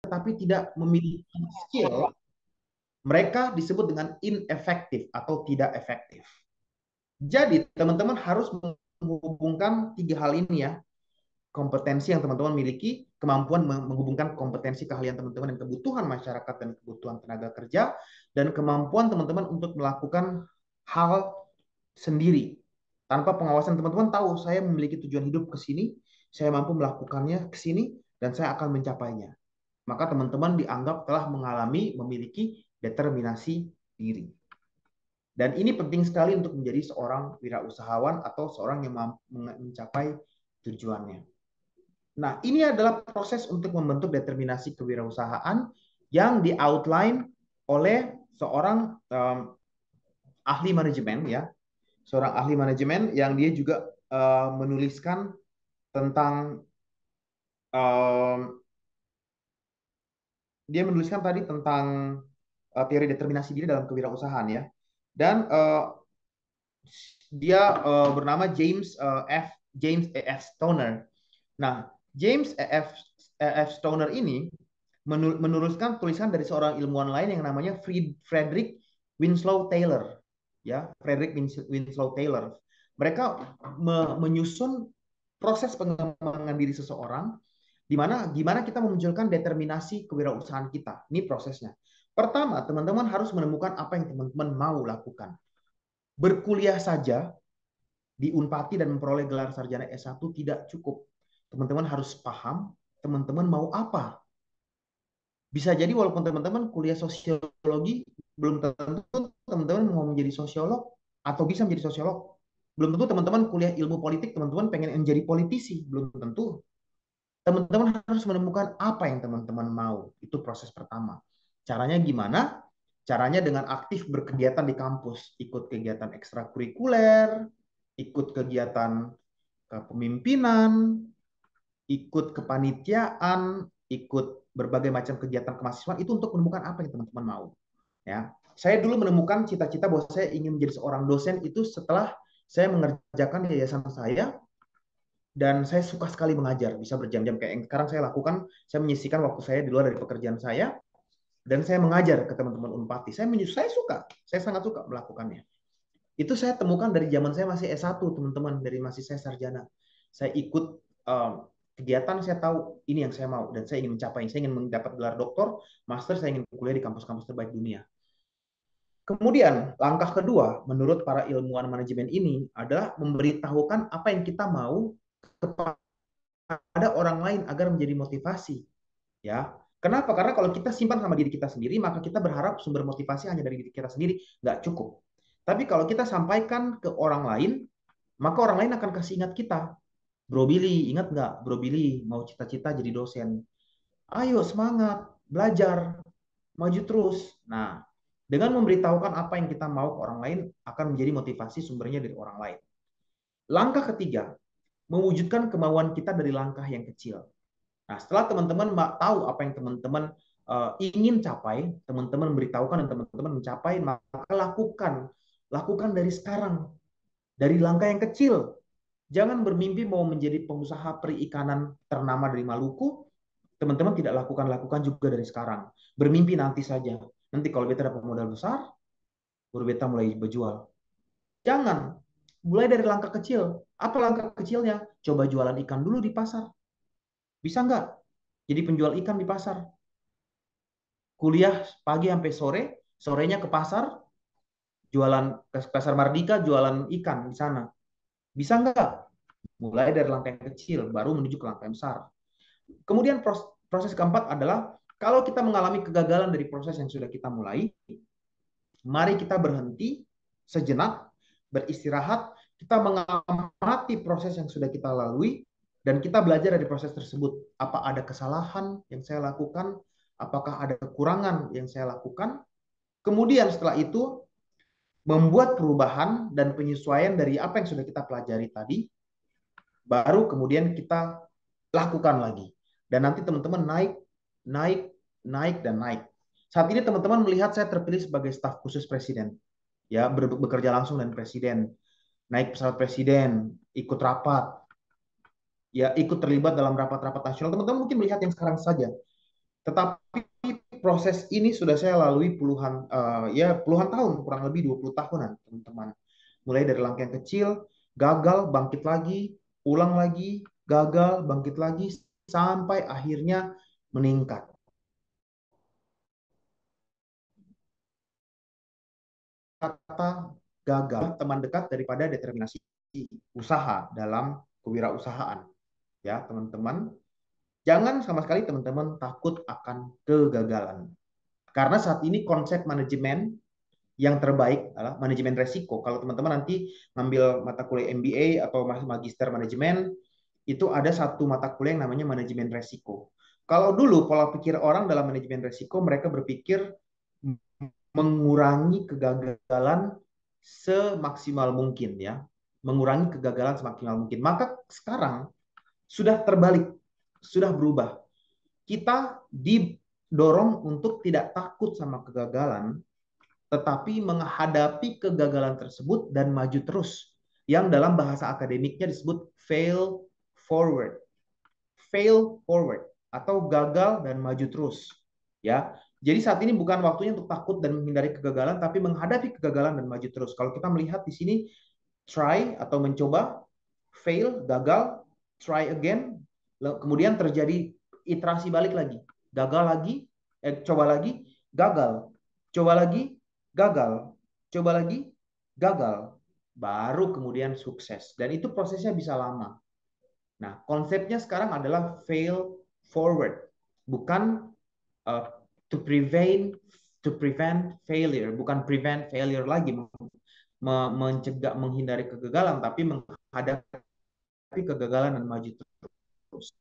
tetapi tidak memiliki skill, mereka disebut dengan inefektif atau tidak efektif. Jadi teman-teman harus menghubungkan tiga hal ini ya. Kompetensi yang teman-teman miliki, kemampuan menghubungkan kompetensi keahlian teman-teman dan kebutuhan masyarakat dan kebutuhan tenaga kerja, dan kemampuan teman-teman untuk melakukan hal sendiri. Tanpa pengawasan teman-teman tahu saya memiliki tujuan hidup ke sini, saya mampu melakukannya ke sini, dan saya akan mencapainya. Maka teman-teman dianggap telah memiliki determinasi diri. Dan ini penting sekali untuk menjadi seorang wirausahawan atau seorang yang mampu mencapai tujuannya. Nah, ini adalah proses untuk membentuk determinasi kewirausahaan yang di-outline oleh seorang ahli manajemen ya, seorang ahli manajemen yang dia juga menuliskan tentang dia menuliskan tadi tentang teori determinasi diri dalam kewirausahaan ya. Dan dia bernama James E. F. Stoner. Nah, James E. F. Stoner ini meneruskan tulisan dari seorang ilmuwan lain yang namanya Frederick Winslow Taylor. Ya, Frederick Winslow Taylor. Mereka menyusun proses pengembangan diri seseorang di mana gimana kita memunculkan determinasi kewirausahaan kita. Ini prosesnya. Pertama, teman-teman harus menemukan apa yang teman-teman mau lakukan. Berkuliah saja di Unpati dan memperoleh gelar sarjana S1 tidak cukup. Teman-teman harus paham teman-teman mau apa. Bisa jadi walaupun teman-teman kuliah sosiologi, belum tentu teman-teman mau menjadi sosiolog atau bisa menjadi sosiolog. Belum tentu teman-teman kuliah ilmu politik, teman-teman pengen menjadi politisi. Belum tentu. Teman-teman harus menemukan apa yang teman-teman mau. Itu proses pertama. Caranya gimana? Caranya dengan aktif berkegiatan di kampus. Ikut kegiatan ekstrakurikuler, ikut kegiatan kepemimpinan, ikut kepanitiaan, ikut berbagai macam kegiatan kemahasiswaan itu untuk menemukan apa yang teman-teman mau. Ya, saya dulu menemukan cita-cita bahwa saya ingin menjadi seorang dosen itu setelah saya mengerjakan yayasan saya dan saya suka sekali mengajar, bisa berjam-jam kayak yang sekarang saya lakukan. Saya menyisihkan waktu saya di luar dari pekerjaan saya dan saya mengajar ke teman-teman Unpati. Saya suka, saya sangat suka melakukannya. Itu saya temukan dari zaman saya masih S1, teman-teman, dari masih saya sarjana. Saya ikut kegiatan, saya tahu ini yang saya mau dan saya ingin mencapai. Saya ingin mendapat gelar doktor, master, saya ingin kuliah di kampus-kampus terbaik dunia. Kemudian, langkah kedua menurut para ilmuwan manajemen ini adalah memberitahukan apa yang kita mau kepada orang lain agar menjadi motivasi. Ya, kenapa? Karena kalau kita simpan sama diri kita sendiri, maka kita berharap sumber motivasi hanya dari diri kita sendiri, nggak cukup. Tapi kalau kita sampaikan ke orang lain, maka orang lain akan kasih ingat kita. Bro Billy, ingat nggak? Bro Billy mau cita-cita jadi dosen. Ayo semangat, belajar, maju terus. Nah, dengan memberitahukan apa yang kita mau ke orang lain akan menjadi motivasi sumbernya dari orang lain. Langkah ketiga, mewujudkan kemauan kita dari langkah yang kecil. Nah, setelah teman-teman tahu apa yang teman-teman ingin capai, teman-teman memberitahukan dan teman-teman mencapai, maka lakukan dari sekarang, dari langkah yang kecil. Jangan bermimpi mau menjadi pengusaha perikanan ternama dari Maluku, teman-teman tidak lakukan juga dari sekarang. Bermimpi nanti saja. Nanti kalau beta dapat modal besar, baru beta mulai berjual. Jangan. Mulai dari langkah kecil. Apa langkah kecilnya? Coba jualan ikan dulu di pasar. Bisa nggak? Jadi penjual ikan di pasar. Kuliah pagi sampai sore, sorenya ke pasar, jualan ke pasar Mardika, jualan ikan di sana. Bisa nggak? Mulai dari langkah yang kecil, baru menuju ke langkah yang besar. Kemudian proses keempat adalah kalau kita mengalami kegagalan dari proses yang sudah kita mulai, mari kita berhenti sejenak, beristirahat, kita mengamati proses yang sudah kita lalui, dan kita belajar dari proses tersebut. Apa ada kesalahan yang saya lakukan? Apakah ada kekurangan yang saya lakukan? Kemudian setelah itu, membuat perubahan dan penyesuaian dari apa yang sudah kita pelajari tadi, baru kemudian kita lakukan lagi. Dan nanti teman-teman naik, naik, naik, dan naik. Saat ini teman-teman melihat saya terpilih sebagai staf khusus presiden. Ya, bekerja langsung dengan presiden. Naik pesawat presiden, ikut rapat, ya ikut terlibat dalam rapat-rapat nasional. Teman-teman mungkin melihat yang sekarang saja. Tetapi proses ini sudah saya lalui puluhan tahun, kurang lebih 20 tahunan, teman-teman. Mulai dari langkah yang kecil, gagal, bangkit lagi, ulang lagi, gagal, bangkit lagi, sampai akhirnya meningkat. Kata gagal teman dekat daripada determinasi usaha dalam kewirausahaan. Ya, teman-teman, jangan sama sekali teman-teman takut akan kegagalan. Karena saat ini konsep manajemen yang terbaik adalah manajemen resiko. Kalau teman-teman nanti ngambil mata kuliah MBA atau magister manajemen, itu ada satu mata kuliah yang namanya manajemen resiko. Kalau dulu pola pikir orang dalam manajemen resiko, mereka berpikir mengurangi kegagalan semaksimal mungkin ya. Mengurangi kegagalan semaksimal mungkin. Maka sekarang sudah terbalik, sudah berubah. Kita didorong untuk tidak takut sama kegagalan, tetapi menghadapi kegagalan tersebut dan maju terus. Yang dalam bahasa akademiknya disebut fail forward. Fail forward atau gagal dan maju terus. Ya. Jadi saat ini bukan waktunya untuk takut dan menghindari kegagalan, tapi menghadapi kegagalan dan maju terus. Kalau kita melihat di sini, try atau mencoba, fail, gagal, try again, kemudian terjadi iterasi balik lagi. Gagal lagi, coba lagi, gagal. Coba lagi, gagal. Coba lagi, gagal. Baru kemudian sukses. Dan itu prosesnya bisa lama. Nah, konsepnya sekarang adalah fail forward. Bukan uh, to prevent failure, bukan prevent failure lagi, mencegah menghindari kegagalan, tapi menghadapi kegagalan dan maju terus.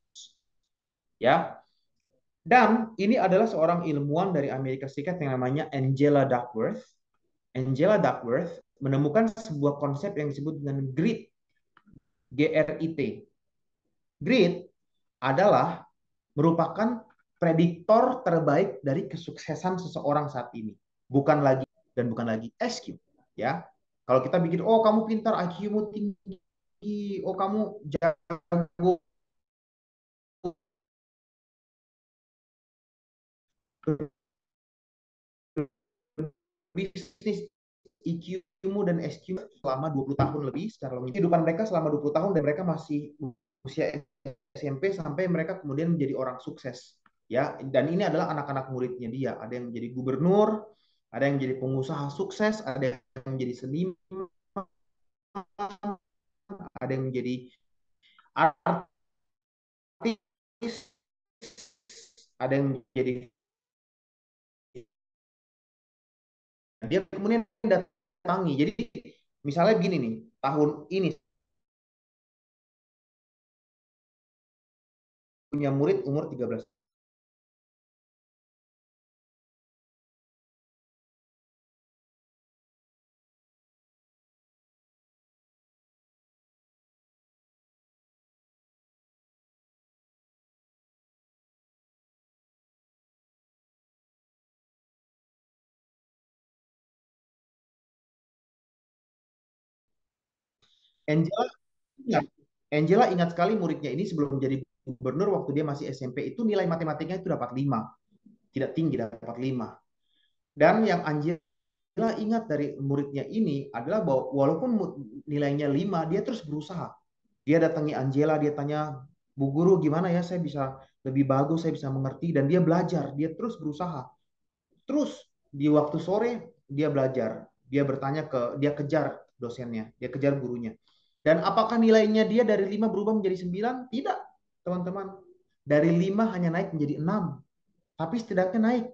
Ya. Dan ini adalah seorang ilmuwan dari Amerika Serikat yang namanya Angela Duckworth. Angela Duckworth menemukan sebuah konsep yang disebut dengan grit. GRIT. Grit adalah merupakan prediktor terbaik dari kesuksesan seseorang saat ini. Bukan lagi SQ, ya. Kalau kita pikir, oh kamu pintar, IQ-mu tinggi, oh kamu jago bisnis, IQ-mu dan SQ selama 20 tahun lebih secara logis. Kehidupan mereka selama 20 tahun dan mereka masih usia SMP sampai mereka kemudian menjadi orang sukses. Ya, dan ini adalah anak-anak muridnya dia. Ada yang menjadi gubernur, ada yang menjadi pengusaha sukses, ada yang menjadi seniman, ada yang menjadi artis, ada yang menjadi, dia kemudian datangi. Jadi misalnya begini nih, tahun ini punya murid umur 13. Angela ingat, Angela ingat sekali muridnya ini sebelum jadi gubernur waktu dia masih SMP itu nilai matematikanya itu dapat 5. Tidak tinggi, dapat 5. Dan yang Angela ingat dari muridnya ini adalah bahwa walaupun nilainya 5, dia terus berusaha. Dia datangi Angela, dia tanya, Bu Guru gimana ya saya bisa lebih bagus, saya bisa mengerti. Dan dia belajar, dia terus berusaha. Terus di waktu sore dia belajar, dia kejar dosennya, dia kejar gurunya. Dan apakah nilainya dia dari 5 berubah menjadi 9? Tidak, teman-teman. Dari 5 hanya naik menjadi 6. Tapi setidaknya naik,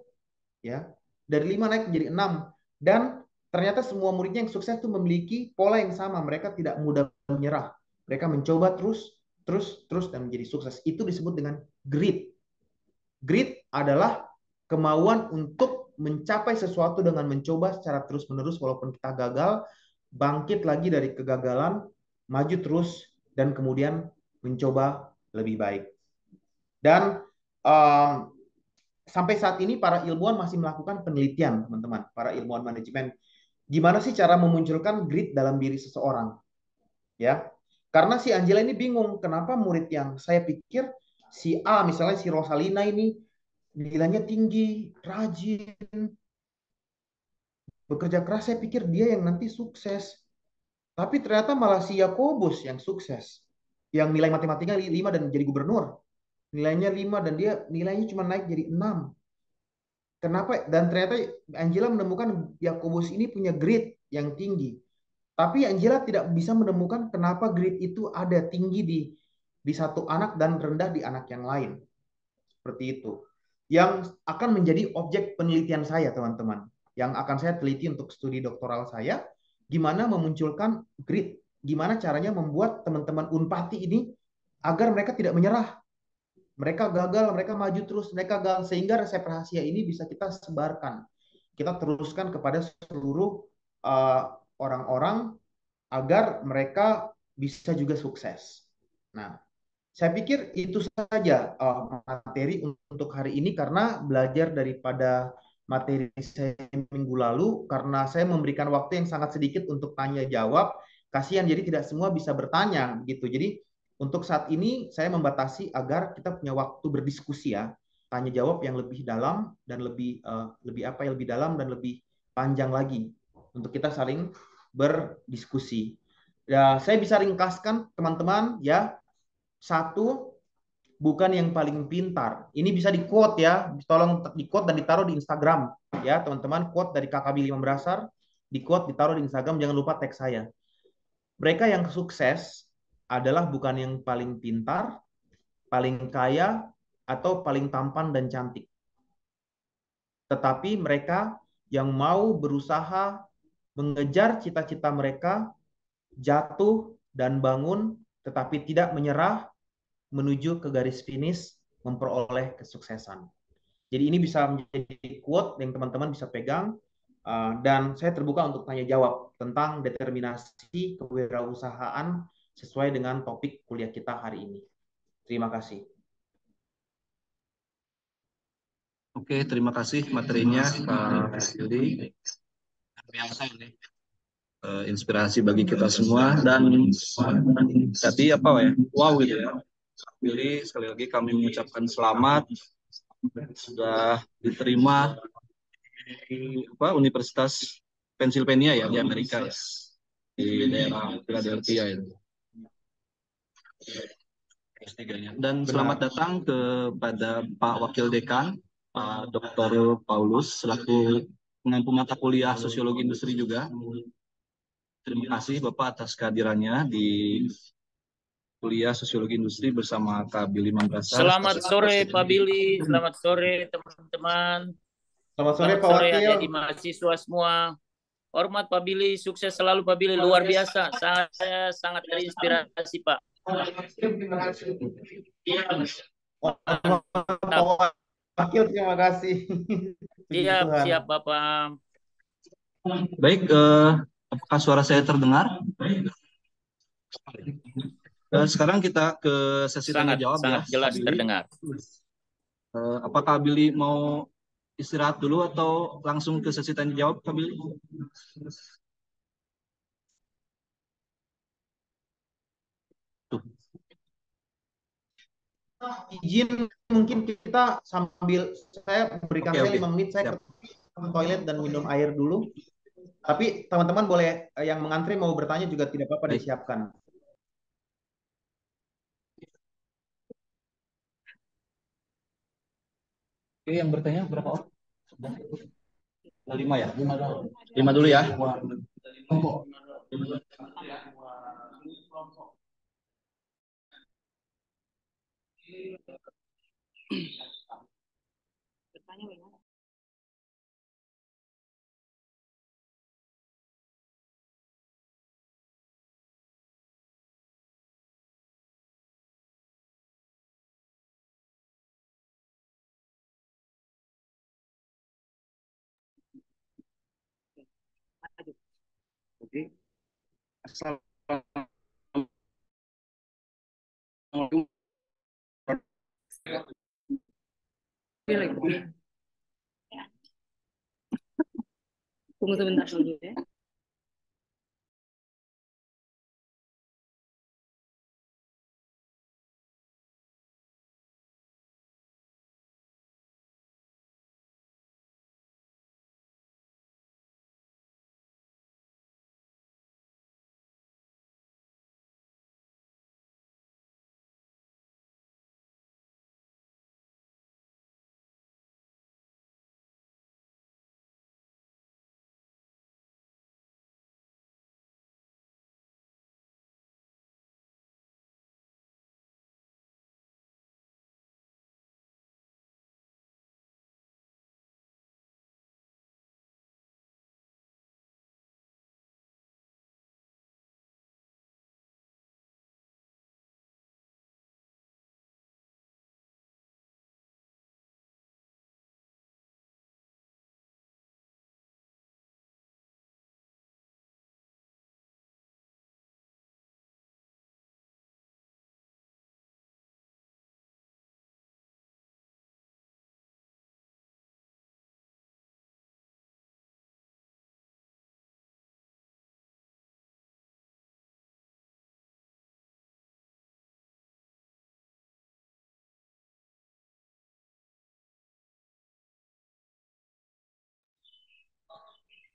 ya. Dari 5 naik menjadi 6. Dan ternyata semua muridnya yang sukses itu memiliki pola yang sama. Mereka tidak mudah menyerah. Mereka mencoba terus, terus, terus dan menjadi sukses. Itu disebut dengan grit. Grit adalah kemauan untuk mencapai sesuatu dengan mencoba secara terus-menerus walaupun kita gagal, bangkit lagi dari kegagalan, maju terus, dan kemudian mencoba lebih baik. Dan sampai saat ini para ilmuwan masih melakukan penelitian, teman-teman, para ilmuwan manajemen. Gimana sih cara memunculkan grit dalam diri seseorang? Ya, karena si Angela ini bingung, kenapa murid yang saya pikir si A, misalnya si Rosalina ini nilainya tinggi, rajin, bekerja keras. Saya pikir dia yang nanti sukses. Tapi ternyata malah si Yakobus yang sukses. Yang nilai matematika 5 dan jadi gubernur. Nilainya 5 dan dia nilainya cuma naik jadi 6. Kenapa? Dan ternyata Angela menemukan Yakobus ini punya grit yang tinggi. Tapi Angela tidak bisa menemukan kenapa grit itu ada tinggi di satu anak dan rendah di anak yang lain. Seperti itu. Yang akan menjadi objek penelitian saya, teman-teman. Yang akan saya teliti untuk studi doktoral saya, gimana memunculkan grit, gimana caranya membuat teman-teman Unpati ini agar mereka tidak menyerah. Mereka gagal, mereka maju terus, mereka gagal. Sehingga resep rahasia ini bisa kita sebarkan. Kita teruskan kepada seluruh orang-orang agar mereka bisa juga sukses. Nah, saya pikir itu saja materi untuk hari ini karena belajar daripada materi saya minggu lalu karena saya memberikan waktu yang sangat sedikit untuk tanya jawab. Kasihan jadi tidak semua bisa bertanya gitu. Jadi untuk saat ini saya membatasi agar kita punya waktu berdiskusi ya, tanya jawab yang lebih dalam dan lebih apa ya lebih dalam dan lebih panjang lagi untuk kita saling berdiskusi. Ya, saya bisa ringkaskan teman-teman ya. Satu, bukan yang paling pintar. Ini bisa di quote ya, tolong di quote dan ditaruh di Instagram ya teman-teman. Quote dari KKB 5 Berasar, di quote ditaruh di Instagram, jangan lupa tag saya. Mereka yang sukses adalah bukan yang paling pintar, paling kaya, atau paling tampan dan cantik. Tetapi mereka yang mau berusaha mengejar cita-cita mereka, jatuh dan bangun, tetapi tidak menyerah menuju ke garis finish memperoleh kesuksesan. Jadi ini bisa menjadi quote yang teman-teman bisa pegang dan saya terbuka untuk tanya jawab tentang determinasi kewirausahaan sesuai dengan topik kuliah kita hari ini. Terima kasih. Oke, terima kasih materinya Pak Yudi. Biasa ini inspirasi bagi kita semua dan tadi apa ya? Wow gitu ya. Yudi, sekali lagi kami mengucapkan selamat sudah diterima di Universitas Pennsylvania ya di Amerika ya, di daerah Philadelphia itu. Dan selamat datang kepada Pak Wakil Dekan, Pak Dr. Paulus, selaku pengampu mata kuliah Sosiologi Industri juga. Terima kasih Bapak atas kehadirannya di kuliah Sosiologi Industri bersama Kak Billy Mambrasar. Selamat sore Pak Billy, selamat sore teman-teman. Selamat sore Selamat Pak sore Wakil. adik-adik mahasiswa semua. Hormat Pak Billy, sukses selalu Pak Billy, luar biasa. Saya sangat terinspirasi Pak. Pak Wakil, terima kasih. Siap, siap Bapak. Baik, apakah suara saya terdengar? Sekarang kita ke sesi tanya jawab ya. Sangat jelas terdengar. Apakah Billy mau istirahat dulu atau langsung ke sesi tanya jawab, Kak Billy? Tuh. Izin mungkin kita sambil saya berikan saya 5 menit saya ke toilet dan minum air dulu. Tapi teman-teman boleh yang mengantri mau bertanya juga tidak apa-apa disiapkan. Oke, yang bertanya berapa orang? 5 ya? 5 dulu ya. Oke. Assalamualaikum. Tunggu sebentar dulu ya.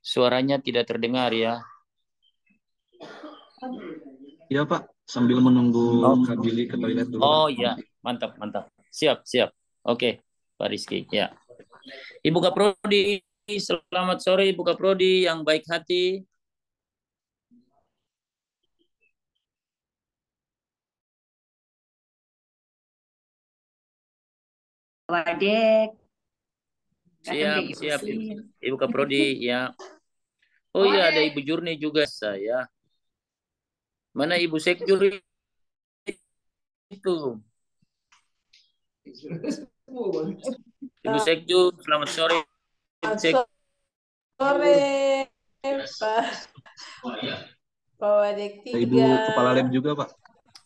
Suaranya tidak terdengar ya. Iya Pak, sambil menunggu Oh. Kak Billy ke toilet dulu. Oh ya, mantap, mantap. Siap, siap. Oke, Pak Rizky. Ya. Ibu Kaprodi, selamat sore Ibu Kaprodi yang baik hati. Wadek. Siap, siap. Ibu Kaprodi, ya. Oh iya, ada Ibu Jurni juga saya. Mana Ibu Sekjur itu? Ibu Sekjur, selamat sore. Sore, Pak Wadek Ibu 3. Kepala Lab juga Pak.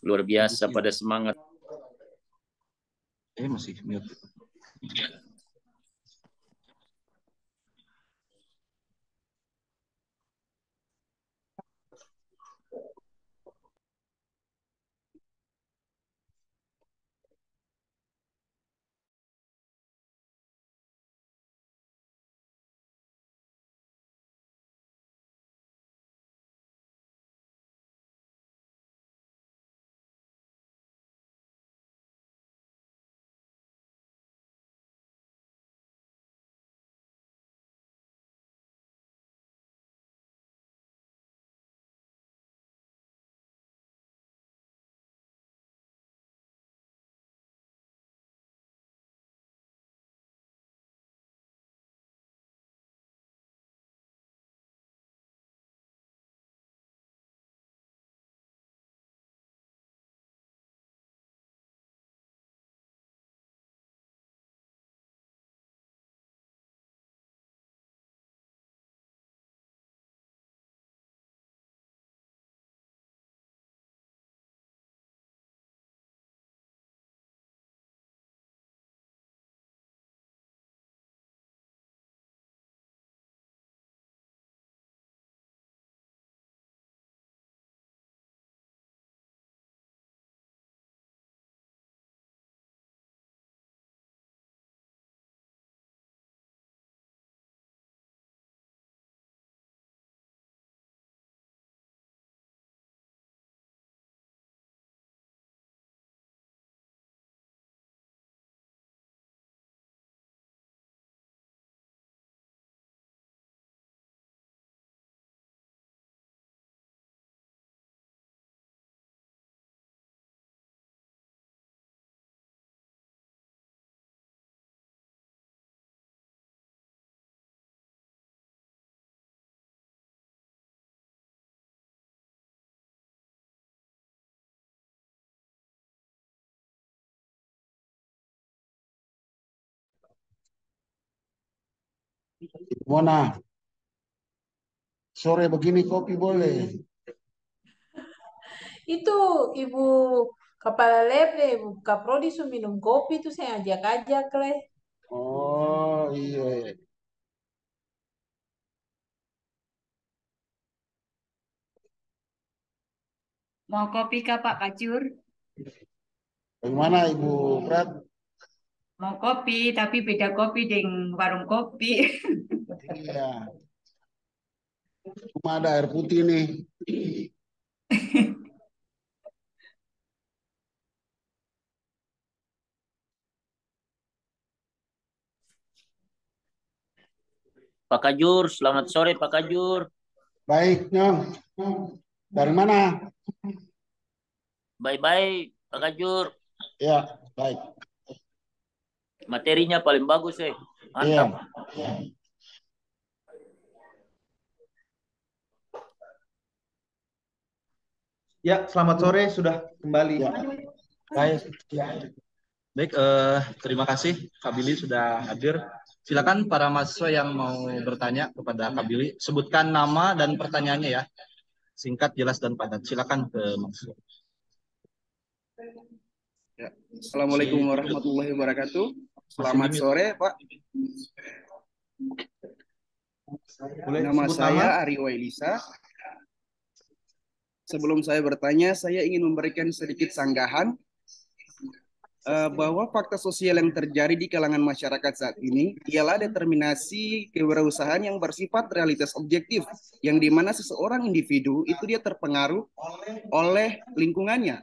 Luar biasa pada semangat. Masih mute. Mona, sore begini kopi boleh? Itu Ibu Kepala Lab deh, Ibu Kaprodi suruh minum kopi itu saya ajak-ajak leh. Oh iya. Mau kopi kah Pak Kajur? Bagaimana Ibu Prat? Mau kopi, tapi beda kopi dengan warung kopi. Iya. Cuma ada air putih nih. Pak Kajur, selamat sore Pak Kajur. Baik, Nyong. Dari mana? Baik-baik Pak Kajur. Ya, baik. Materinya paling bagus Iya. Mantap. Ya, selamat sore, sudah kembali. Ya. Baik. Ya. Baik, terima kasih Kak Billy sudah hadir. Silakan para mahasiswa yang mau bertanya kepada Kak Billy, sebutkan nama dan pertanyaannya ya. Singkat, jelas, dan padat. Silakan ke mahasiswa. Ya. Assalamualaikum warahmatullahi wabarakatuh. Selamat sore, Pak. Boleh Nama sebut saya nama? Ari Wailisa. Sebelum saya bertanya, saya ingin memberikan sedikit sanggahan. bahwa fakta sosial yang terjadi di kalangan masyarakat saat ini ialah determinasi kewirausahaan yang bersifat realitas objektif, yang dimana seseorang individu itu dia terpengaruh oleh lingkungannya.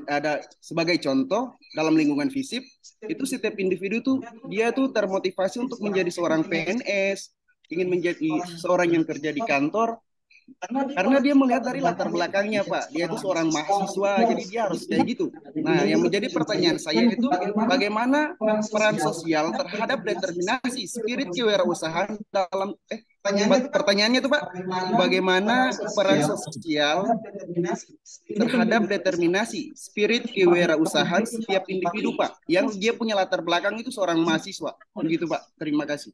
Ada sebagai contoh dalam lingkungan FISIP itu setiap individu tuh dia tuh termotivasi untuk menjadi seorang PNS, ingin menjadi seorang yang kerja di kantor karena dia melihat dari latar belakangnya, Pak. Dia itu seorang mahasiswa, jadi dia harus kayak gitu. Nah, yang menjadi pertanyaan saya itu bagaimana peran sosial terhadap determinasi spirit kewirausahaan dalam pertanyaannya itu, Pak, bagaimana peran sosial terhadap determinasi spirit kewirausahaan setiap individu, Pak, yang dia punya latar belakang itu seorang mahasiswa. Begitu, Pak. Terima kasih.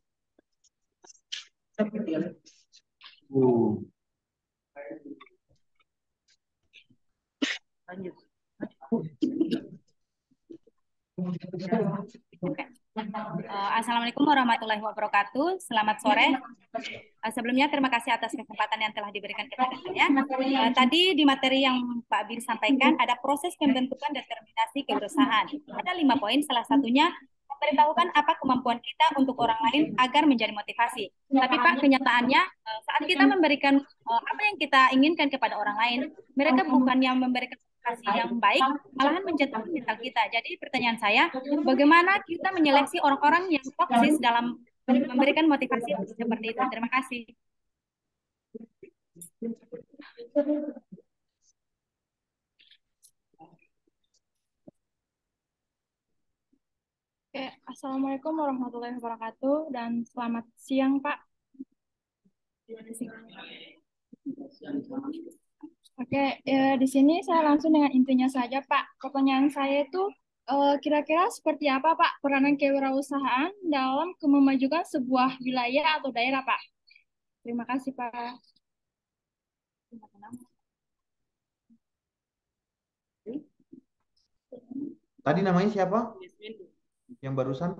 Lanjut. Assalamualaikum warahmatullahi wabarakatuh. Selamat sore. Sebelumnya terima kasih atas kesempatan yang telah diberikan kepada saya. Tadi di materi yang Pak Bir sampaikan ada proses pembentukan determinasi kewirausahaan. Ada 5 poin, salah satunya memberitahukan apa kemampuan kita untuk orang lain agar menjadi motivasi. Tapi Pak, kenyataannya saat kita memberikan apa yang kita inginkan kepada orang lain, mereka bukan yang memberikan motivasi yang baik, malahan menjatuhkan mental kita. Jadi pertanyaan saya, bagaimana kita menyeleksi orang-orang yang toksis dalam memberikan motivasi seperti itu? Terima kasih. Oke, Assalamualaikum warahmatullahi wabarakatuh dan selamat siang, Pak. Oke, di sini saya langsung dengan intinya saja, Pak. Pertanyaan saya itu kira-kira seperti apa, Pak, peranan kewirausahaan dalam memajukan sebuah wilayah atau daerah, Pak? Terima kasih, Pak. Tadi namanya siapa? Yang barusan?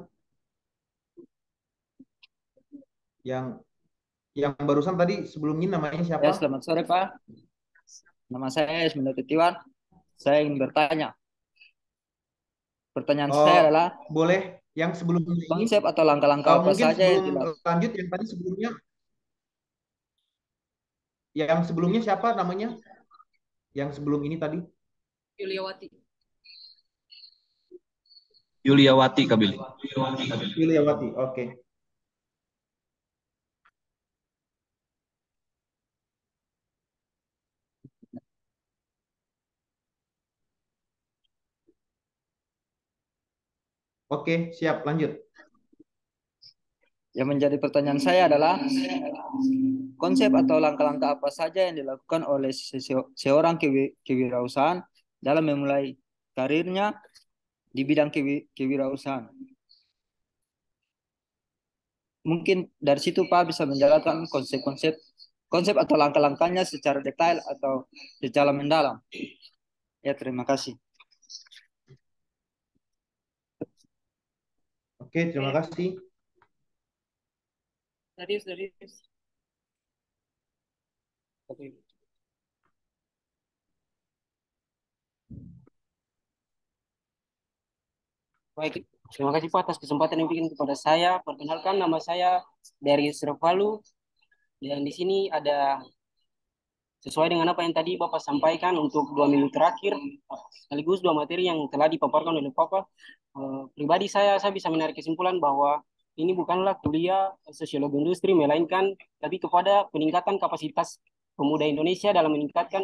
Yang barusan tadi sebelum ini namanya siapa? Ya, selamat sore, Pak. Nama saya Ismail Titiwan. Saya ingin bertanya. Pertanyaan saya adalah boleh yang sebelum ini konsep atau langkah-langkah apa mungkin saja yang sebelum lanjut yang tadi sebelumnya. Yang sebelumnya siapa namanya? Yang sebelum ini tadi? Yuliawati. Yuliawati, Kabili. Yuliawati, oke. Oke, siap, lanjut. Yang menjadi pertanyaan saya adalah konsep atau langkah-langkah apa saja yang dilakukan oleh seorang kewirausahaan dalam memulai karirnya di bidang kewirausahaan. Mungkin dari situ Pak bisa menjelaskan konsep atau langkah-langkahnya secara detail atau secara mendalam. Ya, terima kasih. Oke, terima kasih. Darius. Baik, terima kasih Pak atas kesempatan yang diberikan kepada saya. Perkenalkan, nama saya Darius Revalu, dan di sini ada sesuai dengan apa yang tadi Bapak sampaikan untuk 2 minggu terakhir, sekaligus 2 materi yang telah dipaparkan oleh Bapak. Pribadi saya bisa menarik kesimpulan bahwa ini bukanlah kuliah sosiologi industri, melainkan tapi kepada peningkatan kapasitas pemuda Indonesia dalam meningkatkan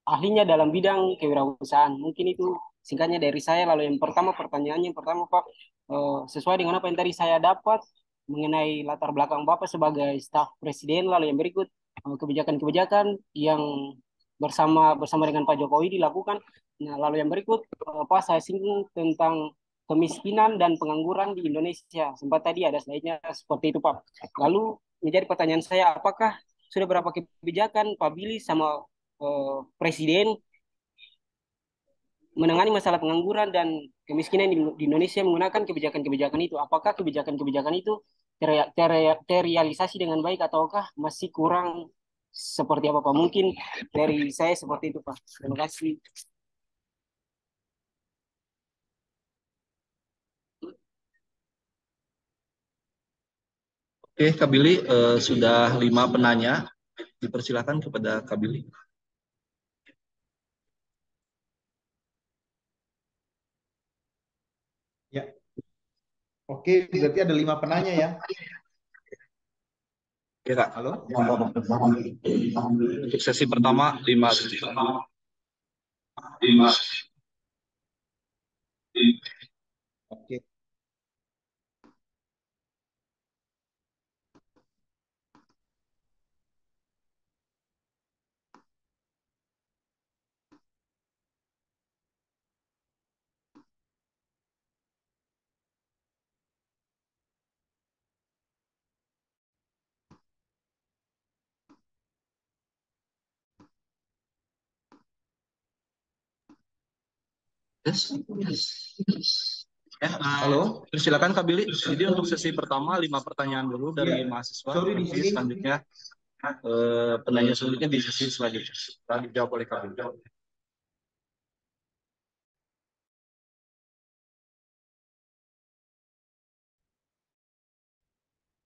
ahlinya dalam bidang kewirausahaan. Mungkin itu singkatnya dari saya. Lalu yang pertama, pertanyaannya yang pertama Pak, sesuai dengan apa yang tadi saya dapat mengenai latar belakang Bapak sebagai staf presiden, lalu yang berikut kebijakan-kebijakan yang bersama dengan Pak Jokowi dilakukan. Nah, lalu yang berikut Pak, saya singgung tentang kemiskinan dan pengangguran di Indonesia. Sempat tadi ada slide-nya seperti itu Pak. Lalu menjadi pertanyaan saya, apakah sudah berapa kebijakan Pak Billy sama Presiden menangani masalah pengangguran dan kemiskinan di Indonesia menggunakan kebijakan-kebijakan itu? Apakah kebijakan-kebijakan itu terrealisasi dengan baik ataukah masih kurang, seperti apa Pak? Mungkin dari saya seperti itu Pak. Terima kasih. Oke, Kak Billy, sudah 5 penanya. Dipersilakan kepada Kak Billy. Ya. Oke, berarti ada 5 penanya ya. Ya, Kak. Halo? Untuk sesi pertama 5. Oke. Ya, Halo? silakan Kak Billy. Jadi untuk sesi pertama 5 pertanyaan dulu dari Iya. mahasiswa. Sorry di Nanti sini. selanjutnya penanya selanjutnya di sesi selanjutnya. Setelah dijawab oleh Kak Billy.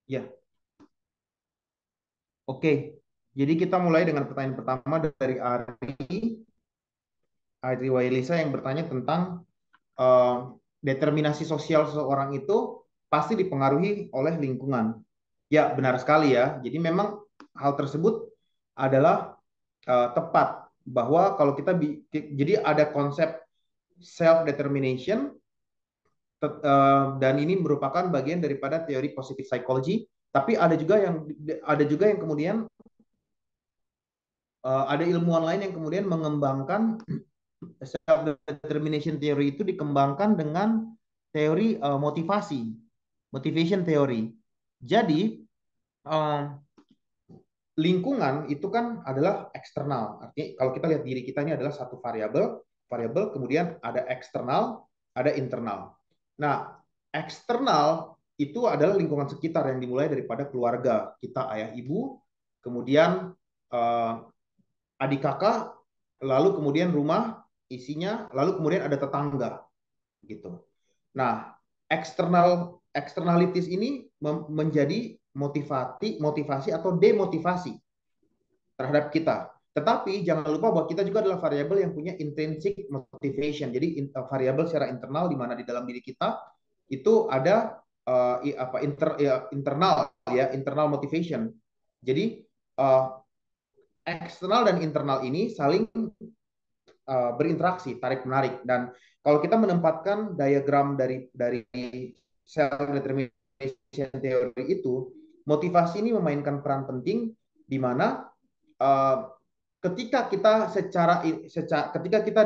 Ya. Oke. Jadi kita mulai dengan pertanyaan pertama dari Ari Wailisa yang bertanya tentang determinasi sosial seseorang itu pasti dipengaruhi oleh lingkungan. Ya, benar sekali ya. Jadi memang hal tersebut adalah tepat bahwa kalau kita jadi ada konsep self determination dan ini merupakan bagian daripada teori positive psychology, tapi ada juga yang kemudian ada ilmuwan lain yang kemudian mengembangkan self determination theory itu dikembangkan dengan teori motivation theory. Jadi lingkungan itu kan adalah eksternal. Artinya kalau kita lihat diri kita ini adalah satu variabel, kemudian ada eksternal, ada internal. Nah, eksternal itu adalah lingkungan sekitar yang dimulai daripada keluarga kita, ayah ibu, kemudian adik kakak, lalu kemudian rumah isinya, lalu kemudian ada tetangga gitu. Nah, externalities ini menjadi motivasi atau demotivasi terhadap kita. Tetapi jangan lupa bahwa kita juga adalah variabel yang punya intrinsic motivation. Jadi variabel secara internal di mana di dalam diri kita itu ada internal motivation. Jadi eksternal dan internal ini saling berinteraksi, tarik menarik. Dan kalau kita menempatkan diagram dari self determination theory itu, motivasi ini memainkan peran penting di mana ketika kita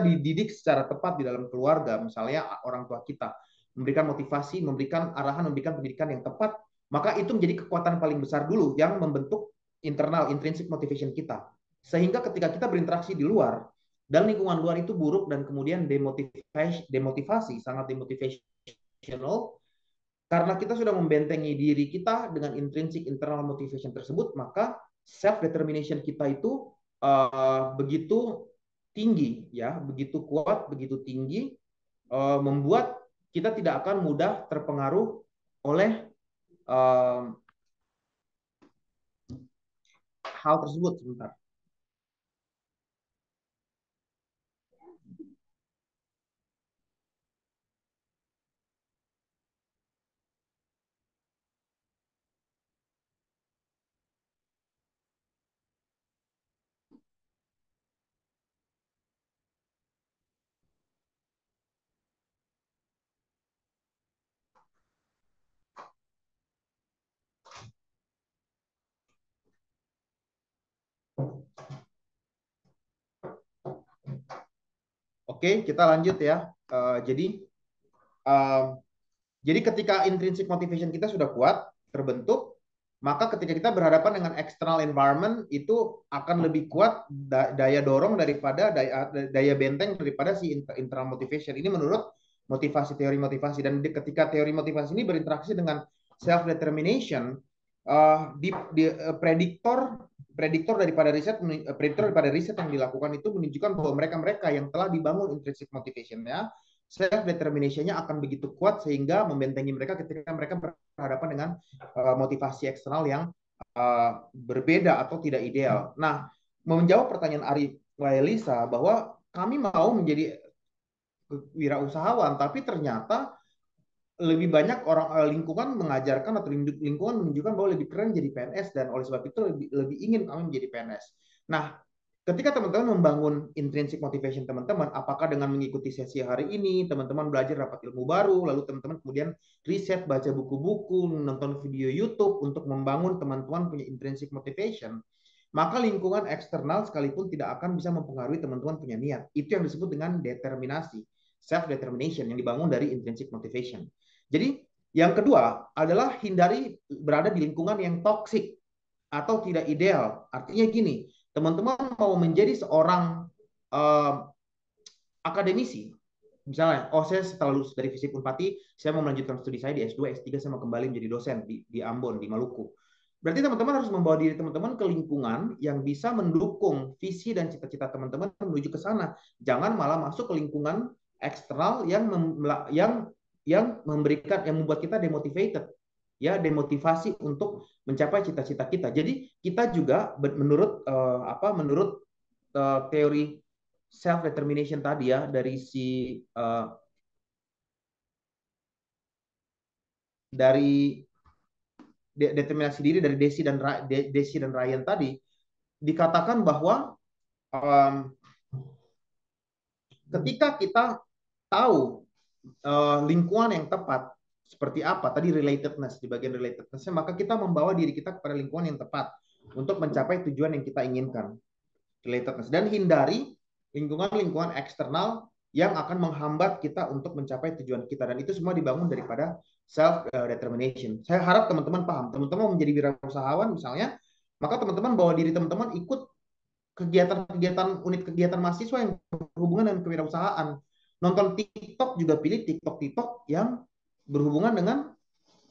dididik secara tepat di dalam keluarga, misalnya orang tua kita memberikan motivasi, memberikan arahan, memberikan pendidikan yang tepat, maka itu menjadi kekuatan paling besar dulu yang membentuk internal intrinsic motivation kita. Sehingga ketika kita berinteraksi di luar dan lingkungan luar itu buruk dan kemudian demotivasi, sangat demotivational, karena kita sudah membentengi diri kita dengan intrinsic internal motivation tersebut, maka self determination kita itu begitu tinggi, ya, begitu kuat, begitu tinggi, membuat kita tidak akan mudah terpengaruh oleh hal tersebut. Sebentar. Oke, kita lanjut ya. Jadi ketika intrinsic motivation kita sudah kuat, terbentuk, maka ketika kita berhadapan dengan external environment itu akan lebih kuat daya dorong daripada daya benteng daripada si internal motivation. Ini menurut teori motivasi. Dan ketika teori motivasi ini berinteraksi dengan self determination, prediktor daripada riset yang dilakukan itu menunjukkan bahwa mereka yang telah dibangun intrinsic motivation-nya self determination-nya akan begitu kuat sehingga membentengi mereka ketika mereka berhadapan dengan motivasi eksternal yang berbeda atau tidak ideal. Nah, menjawab pertanyaan Ari Waelisa bahwa kami mau menjadi wirausahawan, tapi ternyata lebih banyak orang lingkungan mengajarkan atau lingkungan menunjukkan bahwa lebih keren jadi PNS, dan oleh sebab itu lebih ingin kami menjadi PNS. Nah, ketika teman-teman membangun intrinsic motivation teman-teman, apakah dengan mengikuti sesi hari ini, teman-teman belajar dapat ilmu baru, lalu teman-teman kemudian riset, baca buku-buku, nonton video YouTube untuk membangun teman-teman punya intrinsic motivation, maka lingkungan eksternal sekalipun tidak akan bisa mempengaruhi teman-teman punya niat. Itu yang disebut dengan determinasi, self-determination yang dibangun dari intrinsic motivation. Jadi yang kedua adalah hindari berada di lingkungan yang toksik atau tidak ideal. Artinya gini, teman-teman mau menjadi seorang akademisi, misalnya, saya setelah lulus dari Fisip Unpati, saya mau melanjutkan studi saya di S2, S3, saya mau kembali menjadi dosen di Ambon, di Maluku. Berarti teman-teman harus membawa diri teman-teman ke lingkungan yang bisa mendukung visi dan cita-cita teman-teman menuju ke sana. Jangan malah masuk ke lingkungan eksternal yang memberikan, yang membuat kita demotivated, ya, demotivasi untuk mencapai cita-cita kita. Jadi kita juga menurut teori self determination tadi ya, dari dari determinasi diri dari Desi dan Ryan tadi, dikatakan bahwa ketika kita tahu lingkungan yang tepat seperti apa, tadi relatedness, di bagian relatedness, maka kita membawa diri kita kepada lingkungan yang tepat untuk mencapai tujuan yang kita inginkan, relatedness, dan hindari lingkungan-lingkungan eksternal yang akan menghambat kita untuk mencapai tujuan kita, dan itu semua dibangun daripada self determination. Saya harap teman-teman paham. Teman-teman menjadi wirausahawan misalnya, maka teman-teman bawa diri teman-teman ikut kegiatan-kegiatan, unit kegiatan mahasiswa yang berhubungan dengan kewirausahaan. Nonton TikTok juga pilih TikTok yang berhubungan dengan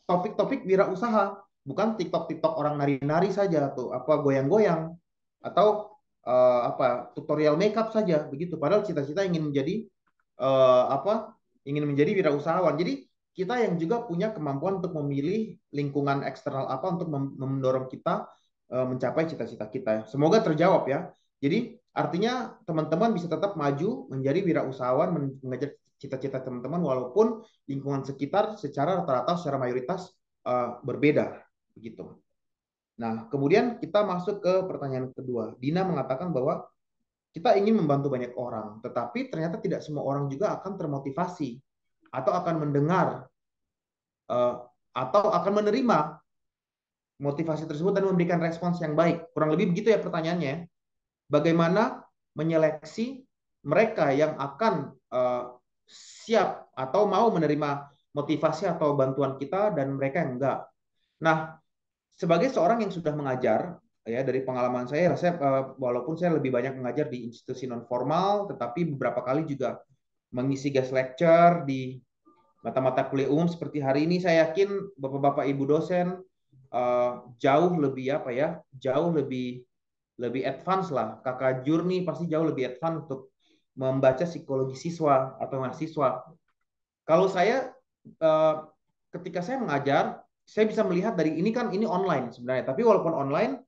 topik-topik wirausaha, bukan TikTok orang nari-nari saja atau goyang-goyang atau tutorial makeup saja begitu. Padahal cita-cita ingin menjadi wirausahawan. Jadi kita yang juga punya kemampuan untuk memilih lingkungan eksternal apa untuk mendorong kita mencapai cita-cita kita. Semoga terjawab ya. Jadi artinya teman-teman bisa tetap maju menjadi wirausahawan, mengejar cita-cita teman-teman walaupun lingkungan sekitar secara rata-rata, secara mayoritas berbeda begitu. Nah, kemudian kita masuk ke pertanyaan kedua. Dina mengatakan bahwa kita ingin membantu banyak orang, tetapi ternyata tidak semua orang juga akan termotivasi atau akan mendengar atau akan menerima motivasi tersebut dan memberikan respons yang baik. Kurang lebih begitu ya pertanyaannya. Bagaimana menyeleksi mereka yang akan siap atau mau menerima motivasi atau bantuan kita dan mereka yang enggak. Nah, sebagai seorang yang sudah mengajar, ya dari pengalaman saya walaupun saya lebih banyak mengajar di institusi non formal, tetapi beberapa kali juga mengisi guest lecture di mata-mata kuliah umum seperti hari ini, saya yakin bapak-bapak ibu dosen jauh lebih advance lah. Kakak Jurni pasti jauh lebih advance untuk membaca psikologi siswa atau mahasiswa. Kalau saya ketika saya mengajar, saya bisa melihat dari ini online sebenarnya. Tapi walaupun online,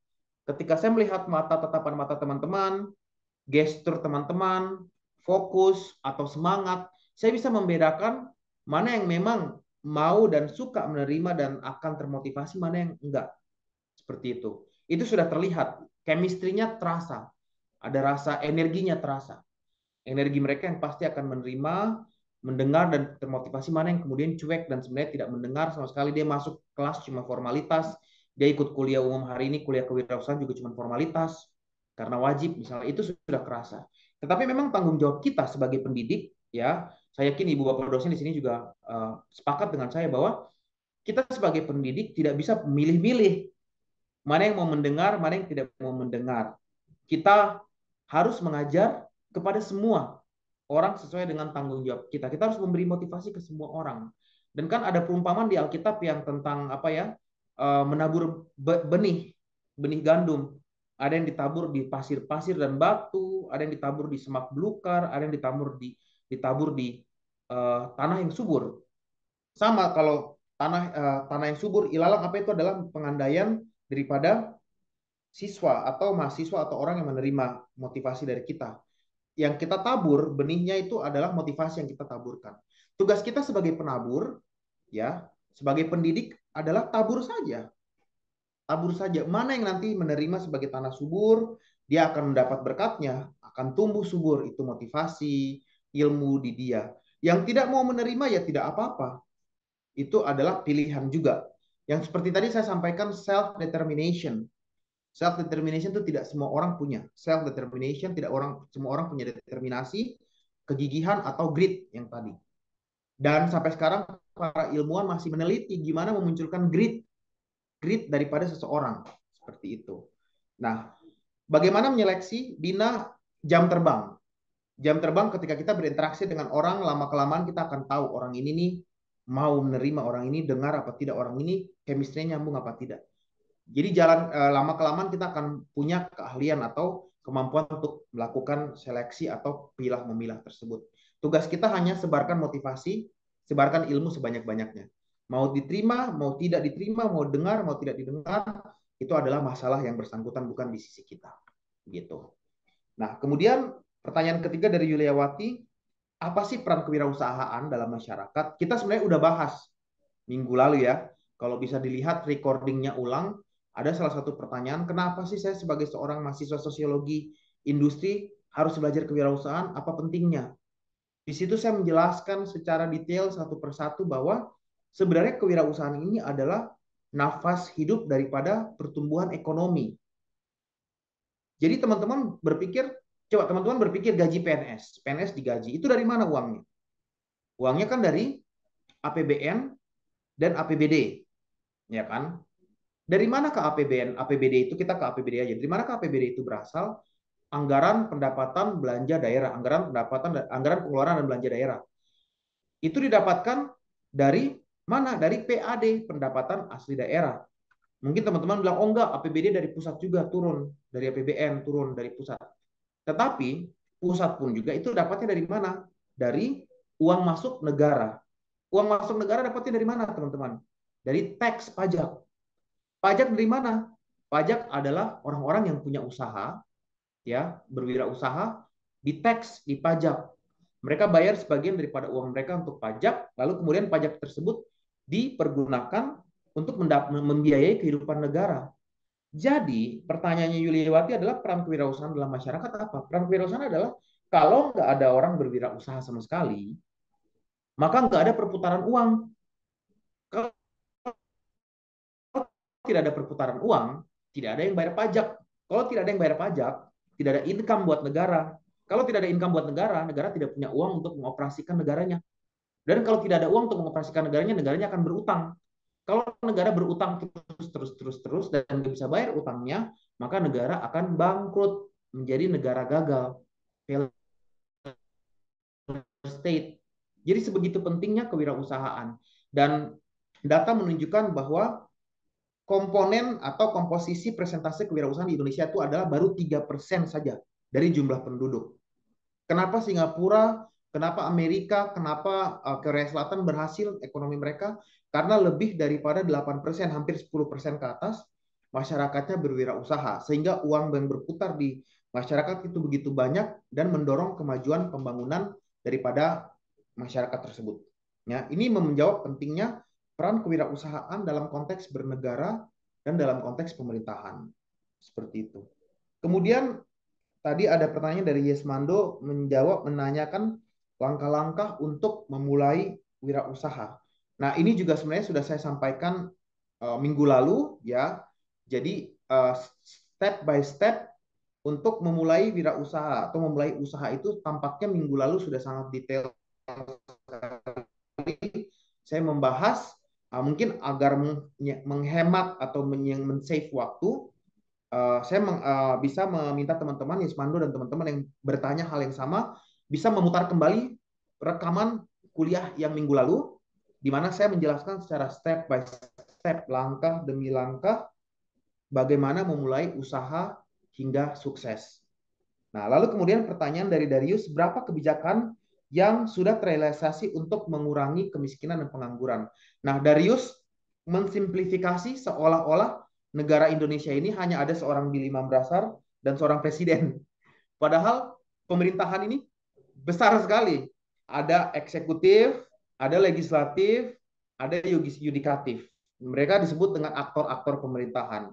ketika saya melihat tatapan mata teman-teman, gestur teman-teman, fokus atau semangat, saya bisa membedakan mana yang memang mau dan suka menerima dan akan termotivasi, mana yang enggak. Seperti itu. Itu sudah terlihat. Chemistry-nya terasa. Ada rasa energinya terasa. Energi mereka yang pasti akan menerima, mendengar dan termotivasi, mana yang kemudian cuek dan sebenarnya tidak mendengar sama sekali. Dia masuk kelas cuma formalitas. Dia ikut kuliah umum hari ini, kuliah kewirausahaan juga cuma formalitas. Karena wajib misalnya, itu sudah kerasa. Tetapi memang tanggung jawab kita sebagai pendidik, ya, saya yakin ibu bapak dosen di sini juga sepakat dengan saya bahwa kita sebagai pendidik tidak bisa milih-milih mana yang mau mendengar, mana yang tidak mau mendengar. Kita harus mengajar kepada semua orang sesuai dengan tanggung jawab kita. Kita harus memberi motivasi ke semua orang. Dan kan ada perumpamaan di Alkitab yang tentang menabur benih gandum. Ada yang ditabur di pasir-pasir dan batu, ada yang ditabur di semak belukar, ada yang ditabur di tanah yang subur. Sama kalau tanah yang subur, ilalang apa itu adalah pengandaian daripada siswa atau mahasiswa atau orang yang menerima motivasi dari kita. Yang kita tabur benihnya itu adalah motivasi yang kita taburkan. Tugas kita sebagai penabur, ya, sebagai pendidik adalah tabur saja. Tabur saja. Mana yang nanti menerima sebagai tanah subur, dia akan mendapat berkatnya, akan tumbuh subur. Itu motivasi, ilmu di dia. Yang tidak mau menerima ya tidak apa-apa. Itu adalah pilihan juga. Yang seperti tadi saya sampaikan self-determination. Self-determination itu tidak semua orang punya. Self-determination tidak semua orang punya determinasi, kegigihan, atau grit yang tadi. Dan sampai sekarang para ilmuwan masih meneliti gimana memunculkan grit daripada seseorang. Seperti itu. Nah, bagaimana menyeleksi? Bina jam terbang. Jam terbang ketika kita berinteraksi dengan orang, lama-kelamaan kita akan tahu orang ini nih mau menerima orang ini, dengar apa tidak orang ini, chemistry-nya nyambung apa tidak. Jadi lama-kelamaan kita akan punya keahlian atau kemampuan untuk melakukan seleksi atau pilah-memilah tersebut. Tugas kita hanya sebarkan motivasi, sebarkan ilmu sebanyak-banyaknya. Mau diterima, mau tidak diterima, mau dengar, mau tidak didengar, itu adalah masalah yang bersangkutan, bukan di sisi kita. Gitu. Nah, kemudian pertanyaan ketiga dari Yuliawati, apa sih peran kewirausahaan dalam masyarakat? Kita sebenarnya udah bahas minggu lalu ya. Kalau bisa dilihat recordingnya ulang, ada salah satu pertanyaan, kenapa sih saya sebagai seorang mahasiswa sosiologi industri harus belajar kewirausahaan? Apa pentingnya? Di situ saya menjelaskan secara detail satu persatu bahwa sebenarnya kewirausahaan ini adalah nafas hidup daripada pertumbuhan ekonomi. Jadi teman-teman berpikir, coba teman-teman berpikir gaji PNS. PNS digaji, itu dari mana uangnya? Uangnya kan dari APBN dan APBD. Ya kan? Dari mana ke APBN? APBD itu kita ke APBD aja. Dari mana ke APBD itu berasal? Anggaran pendapatan belanja daerah, anggaran pengeluaran dan belanja daerah. Itu didapatkan dari mana? Dari PAD, pendapatan asli daerah. Mungkin teman-teman bilang, oh enggak, APBD dari pusat juga turun, dari APBN turun dari pusat. Tetapi pusat pun juga itu dapatnya dari mana? Dari uang masuk negara. Uang masuk negara dapatnya dari mana, teman-teman? Dari tax, pajak. Pajak dari mana? Pajak adalah orang-orang yang punya usaha, ya, berwirausaha, di tax, di pajak. Mereka bayar sebagian daripada uang mereka untuk pajak, lalu kemudian pajak tersebut dipergunakan untuk membiayai kehidupan negara. Jadi, pertanyaannya Yuliawati adalah peran kewirausahaan dalam masyarakat apa? Peran kewirausahaan adalah kalau nggak ada orang berwirausaha sama sekali, maka nggak ada perputaran uang. Kalau tidak ada perputaran uang, tidak ada yang bayar pajak. Kalau tidak ada yang bayar pajak, tidak ada income buat negara. Kalau tidak ada income buat negara, negara tidak punya uang untuk mengoperasikan negaranya. Dan kalau tidak ada uang untuk mengoperasikan negaranya, negaranya akan berutang. Kalau negara berutang terus dan nggak bisa bayar utangnya, maka negara akan bangkrut, menjadi negara gagal, failed state. Jadi sebegitu pentingnya kewirausahaan. Dan data menunjukkan bahwa komponen atau komposisi presentase kewirausahaan di Indonesia itu adalah baru 3% saja dari jumlah penduduk. Kenapa Singapura, kenapa Amerika, kenapa Korea Selatan berhasil ekonomi mereka? Karena lebih daripada 8%, hampir 10% ke atas, masyarakatnya berwirausaha. Sehingga uang yang berputar di masyarakat itu begitu banyak dan mendorong kemajuan pembangunan daripada masyarakat tersebut. Ya, ini menjawab pentingnya peran kewirausahaan dalam konteks bernegara dan dalam konteks pemerintahan. Seperti itu. Kemudian tadi ada pertanyaan dari Yesmando menanyakan langkah-langkah untuk memulai wirausaha. Nah, ini juga sebenarnya sudah saya sampaikan minggu lalu ya. Jadi step by step untuk memulai wirausaha atau memulai usaha itu tampaknya minggu lalu sudah sangat detail. Saya membahas mungkin agar menghemat atau men-save waktu. Saya bisa meminta teman-teman Yesmando dan teman-teman yang bertanya hal yang sama bisa memutar kembali rekaman kuliah yang minggu lalu di mana saya menjelaskan secara step by step, langkah demi langkah bagaimana memulai usaha hingga sukses. Nah, lalu kemudian pertanyaan dari Darius, berapa kebijakan yang sudah terrealisasi untuk mengurangi kemiskinan dan pengangguran. Nah, Darius mensimplifikasi seolah-olah negara Indonesia ini hanya ada seorang Billy Mambrasar dan seorang presiden. Padahal pemerintahan ini besar sekali. Ada eksekutif, ada legislatif, ada yudikatif. Mereka disebut dengan aktor-aktor pemerintahan.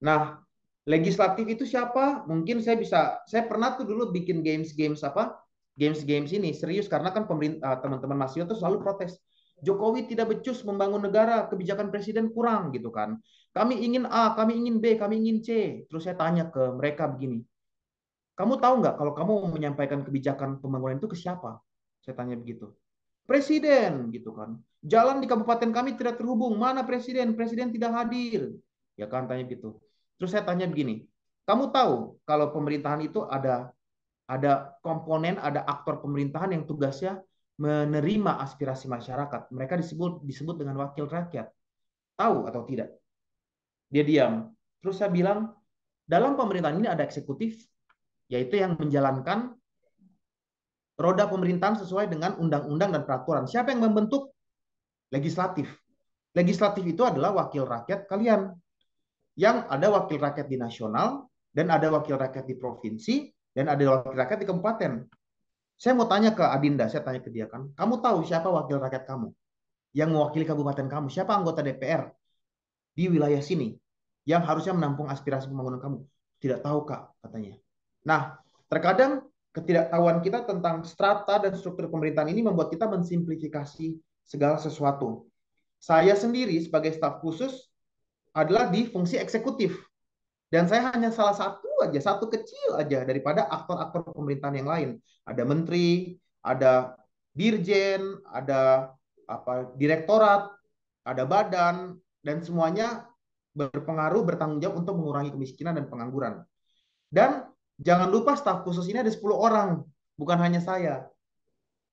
Nah, legislatif itu siapa? Mungkin saya pernah tuh dulu bikin games ini serius karena kan teman-teman mahasiswa tuh selalu protes. Jokowi tidak becus membangun negara, kebijakan presiden kurang gitu kan. Kami ingin A, kami ingin B, kami ingin C. Terus saya tanya ke mereka begini, kamu tahu nggak kalau kamu menyampaikan kebijakan pembangunan itu ke siapa? Saya tanya begitu. Presiden gitu kan. Jalan di kabupaten kami tidak terhubung. Mana presiden? Presiden tidak hadir. Ya kan, tanya gitu. Terus saya tanya begini, kamu tahu kalau pemerintahan itu ada komponen, ada aktor pemerintahan yang tugasnya menerima aspirasi masyarakat. Mereka disebut dengan wakil rakyat. Tahu atau tidak? Dia diam. Terus saya bilang, dalam pemerintahan ini ada eksekutif, yaitu yang menjalankan roda pemerintahan sesuai dengan undang-undang dan peraturan. Siapa yang membentuk? Legislatif. Legislatif itu adalah wakil rakyat kalian. Yang ada wakil rakyat di nasional, dan ada wakil rakyat di provinsi, dan ada wakil rakyat di kabupaten. Saya mau tanya ke Adinda, saya tanya ke dia kan, kamu tahu siapa wakil rakyat kamu? Yang mewakili kabupaten kamu? Siapa anggota DPR di wilayah sini yang harusnya menampung aspirasi pembangunan kamu? Tidak tahu, Kak, katanya. Nah, terkadang ketidaktahuan kita tentang strata dan struktur pemerintahan ini membuat kita mensimplifikasi segala sesuatu. Saya sendiri sebagai staf khusus adalah di fungsi eksekutif. Dan saya hanya salah satu kecil aja daripada aktor-aktor pemerintahan yang lain. Ada menteri, ada dirjen, ada direktorat, ada badan, dan semuanya berpengaruh, bertanggung jawab untuk mengurangi kemiskinan dan pengangguran. Dan jangan lupa staf khusus ini ada 10 orang, bukan hanya saya.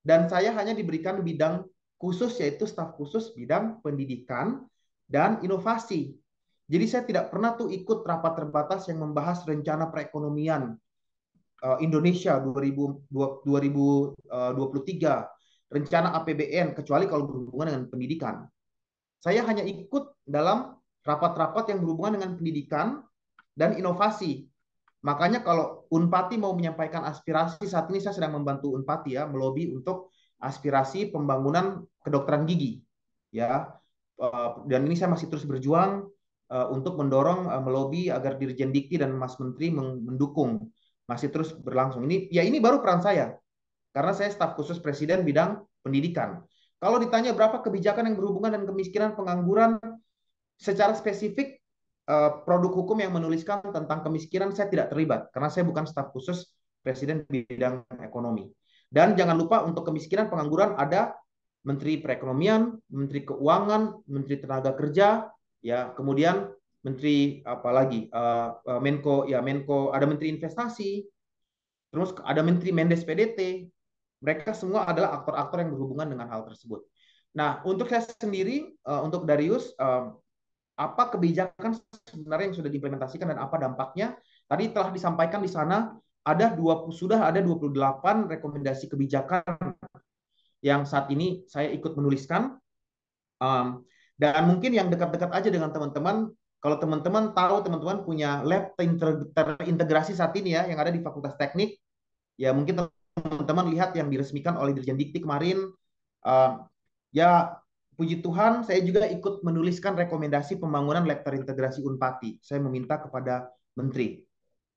Dan saya hanya diberikan bidang khusus, yaitu staf khusus bidang pendidikan dan inovasi. Jadi saya tidak pernah tuh ikut rapat terbatas yang membahas rencana perekonomian Indonesia 2023, rencana APBN, kecuali kalau berhubungan dengan pendidikan. Saya hanya ikut dalam rapat-rapat yang berhubungan dengan pendidikan dan inovasi. Makanya kalau Unpati mau menyampaikan aspirasi, saat ini saya sedang membantu Unpati ya, melobi untuk aspirasi pembangunan kedokteran gigi. Ya, dan ini saya masih terus berjuang untuk mendorong melobi agar Dirjen Dikti dan Mas Menteri mendukung, masih terus berlangsung. Ini baru peran saya karena saya staf khusus Presiden bidang pendidikan. Kalau ditanya berapa kebijakan yang berhubungan dengan kemiskinan, pengangguran, secara spesifik produk hukum yang menuliskan tentang kemiskinan saya tidak terlibat karena saya bukan staf khusus Presiden bidang ekonomi. Dan jangan lupa untuk kemiskinan, pengangguran ada Menteri Perekonomian, Menteri Keuangan, Menteri Tenaga Kerja, ya, kemudian Menteri Menko, ada Menteri Investasi, terus ada Menteri Mendes PDT. Mereka semua adalah aktor-aktor yang berhubungan dengan hal tersebut. Nah, untuk saya sendiri, untuk Darius, apa kebijakan sebenarnya yang sudah diimplementasikan dan apa dampaknya? Tadi telah disampaikan di sana sudah ada 28 rekomendasi kebijakan yang saat ini saya ikut menuliskan. Dan mungkin yang dekat-dekat aja dengan teman-teman, kalau teman-teman tahu teman-teman punya lab terintegrasi saat ini ya, yang ada di Fakultas Teknik, ya mungkin teman-teman lihat yang diresmikan oleh Dirjen Dikti kemarin. Ya puji Tuhan, saya juga ikut menuliskan rekomendasi pembangunan lab terintegrasi Unpati. Saya meminta kepada Menteri.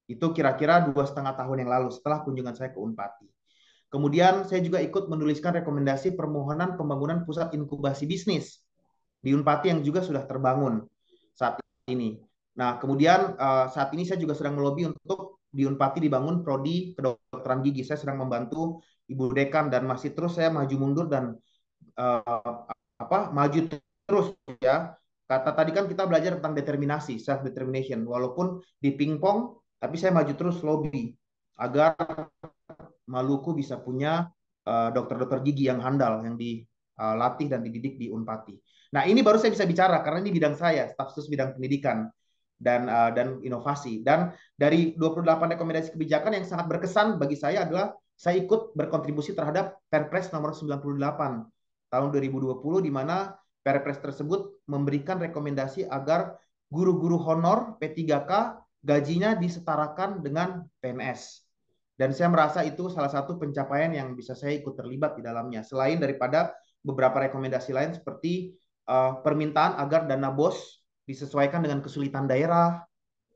Itu kira-kira 2,5 tahun yang lalu setelah kunjungan saya ke Unpati. Kemudian saya juga ikut menuliskan rekomendasi permohonan pembangunan pusat inkubasi bisnis di Unpati yang juga sudah terbangun saat ini. Nah, kemudian saat ini saya juga sedang melobi untuk di Unpati dibangun prodi kedokteran gigi. Saya sedang membantu Ibu Dekan dan masih terus saya maju mundur dan maju terus ya. Kata tadi kan kita belajar tentang determinasi, self determination. Walaupun di pingpong, tapi saya maju terus lobby agar Maluku bisa punya dokter-dokter gigi yang handal yang dilatih dan dididik di Unpati. Nah, ini baru saya bisa bicara karena ini bidang saya, staf khusus bidang pendidikan dan inovasi. Dan dari 28 rekomendasi kebijakan yang sangat berkesan bagi saya adalah saya ikut berkontribusi terhadap Perpres nomor 98 tahun 2020, di mana Perpres tersebut memberikan rekomendasi agar guru-guru honor P3K gajinya disetarakan dengan PNS. Dan saya merasa itu salah satu pencapaian yang bisa saya ikut terlibat di dalamnya. Selain daripada beberapa rekomendasi lain seperti permintaan agar dana BOS disesuaikan dengan kesulitan daerah,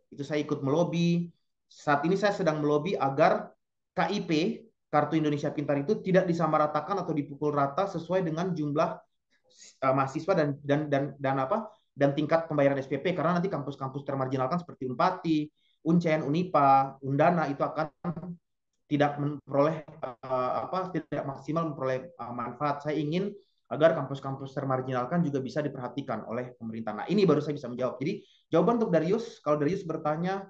itu saya ikut melobi. Saat ini saya sedang melobi agar KIP, Kartu Indonesia Pintar itu tidak disamaratakan atau dipukul rata sesuai dengan jumlah mahasiswa dan tingkat pembayaran SPP, karena nanti kampus-kampus termarginalkan seperti Unpati, Uncen, Unipa, Undana itu akan tidak memperoleh tidak maksimal memperoleh manfaat. Saya ingin agar kampus-kampus termarginalkan juga bisa diperhatikan oleh pemerintah. Nah, ini baru saya bisa menjawab. Jadi, jawaban untuk Darius, kalau Darius bertanya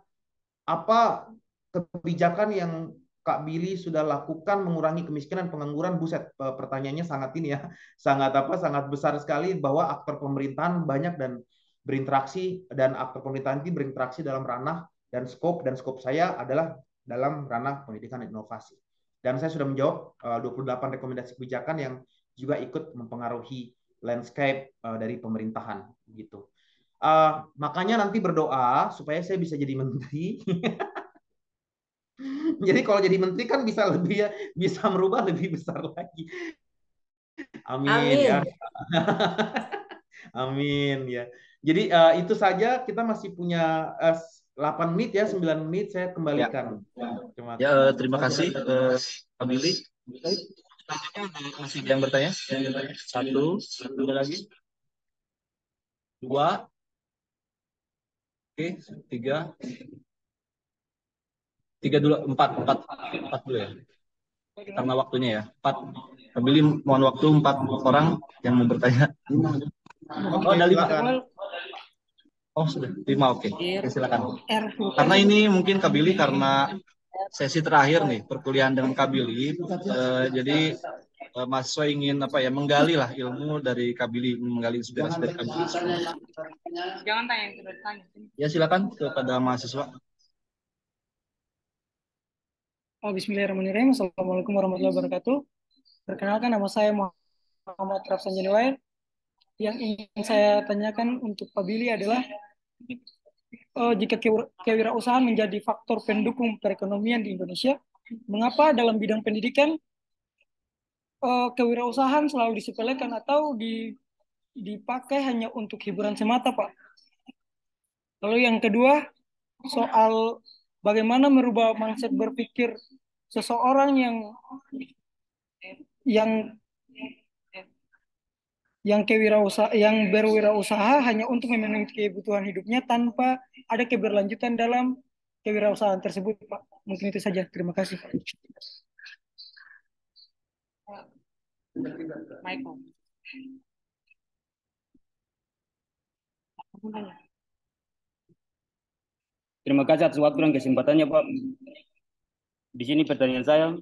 apa kebijakan yang Kak Billy sudah lakukan mengurangi kemiskinan, pengangguran, buset, pertanyaannya sangat ini ya, sangat besar sekali, bahwa aktor pemerintahan banyak dan berinteraksi, dan aktor pemerintahan ini berinteraksi dalam ranah dan skop saya adalah dalam ranah pendidikan dan inovasi. Dan saya sudah menjawab 28 rekomendasi kebijakan yang juga ikut mempengaruhi landscape dari pemerintahan gitu. Makanya nanti berdoa supaya saya bisa jadi menteri. Jadi kalau jadi menteri kan bisa lebih bisa merubah lebih besar lagi. Amin, ya. Amin ya. Jadi itu saja, kita masih punya 8 menit ya, 9 menit saya kembalikan. Terima kasih Kak Billy. Masih yang bertanya? Satu, ada lagi? Dua. Oke, tiga dulu, empat dulu ya. Karena waktunya ya, 4. Kak Billy mohon waktu 4 orang yang mau bertanya. Oh, ada 5. Oh, sudah 5, oke. Oke, silakan. Karena ini mungkin Kak Billy karena sesi terakhir nih perkuliahan dengan Kak Billy, jadi mahasiswa ingin menggali lah ilmu dari Kak Billy, menggali inspirasi dari Kak Billy. Jangan tanya yang sudah ditanya. Ya, silakan kepada mahasiswa. Bismillahirrahmanirrahim. Assalamualaikum warahmatullahi wabarakatuh. Perkenalkan, nama saya Muhammad Rafsan Janiwair. Yang ingin saya tanyakan untuk Pak Billy adalah jika kewirausahaan menjadi faktor pendukung perekonomian di Indonesia, mengapa dalam bidang pendidikan kewirausahaan selalu disepelekan atau dipakai hanya untuk hiburan semata, Pak? Lalu yang kedua, soal bagaimana merubah mindset berpikir seseorang yang berwirausaha hanya untuk memenuhi kebutuhan hidupnya tanpa ada keberlanjutan dalam kewirausahaan tersebut, Pak. Mungkin itu saja. Terima kasih. Michael. Terima kasih atas waktu dan kesempatannya, Pak. Di sini pertanyaan saya,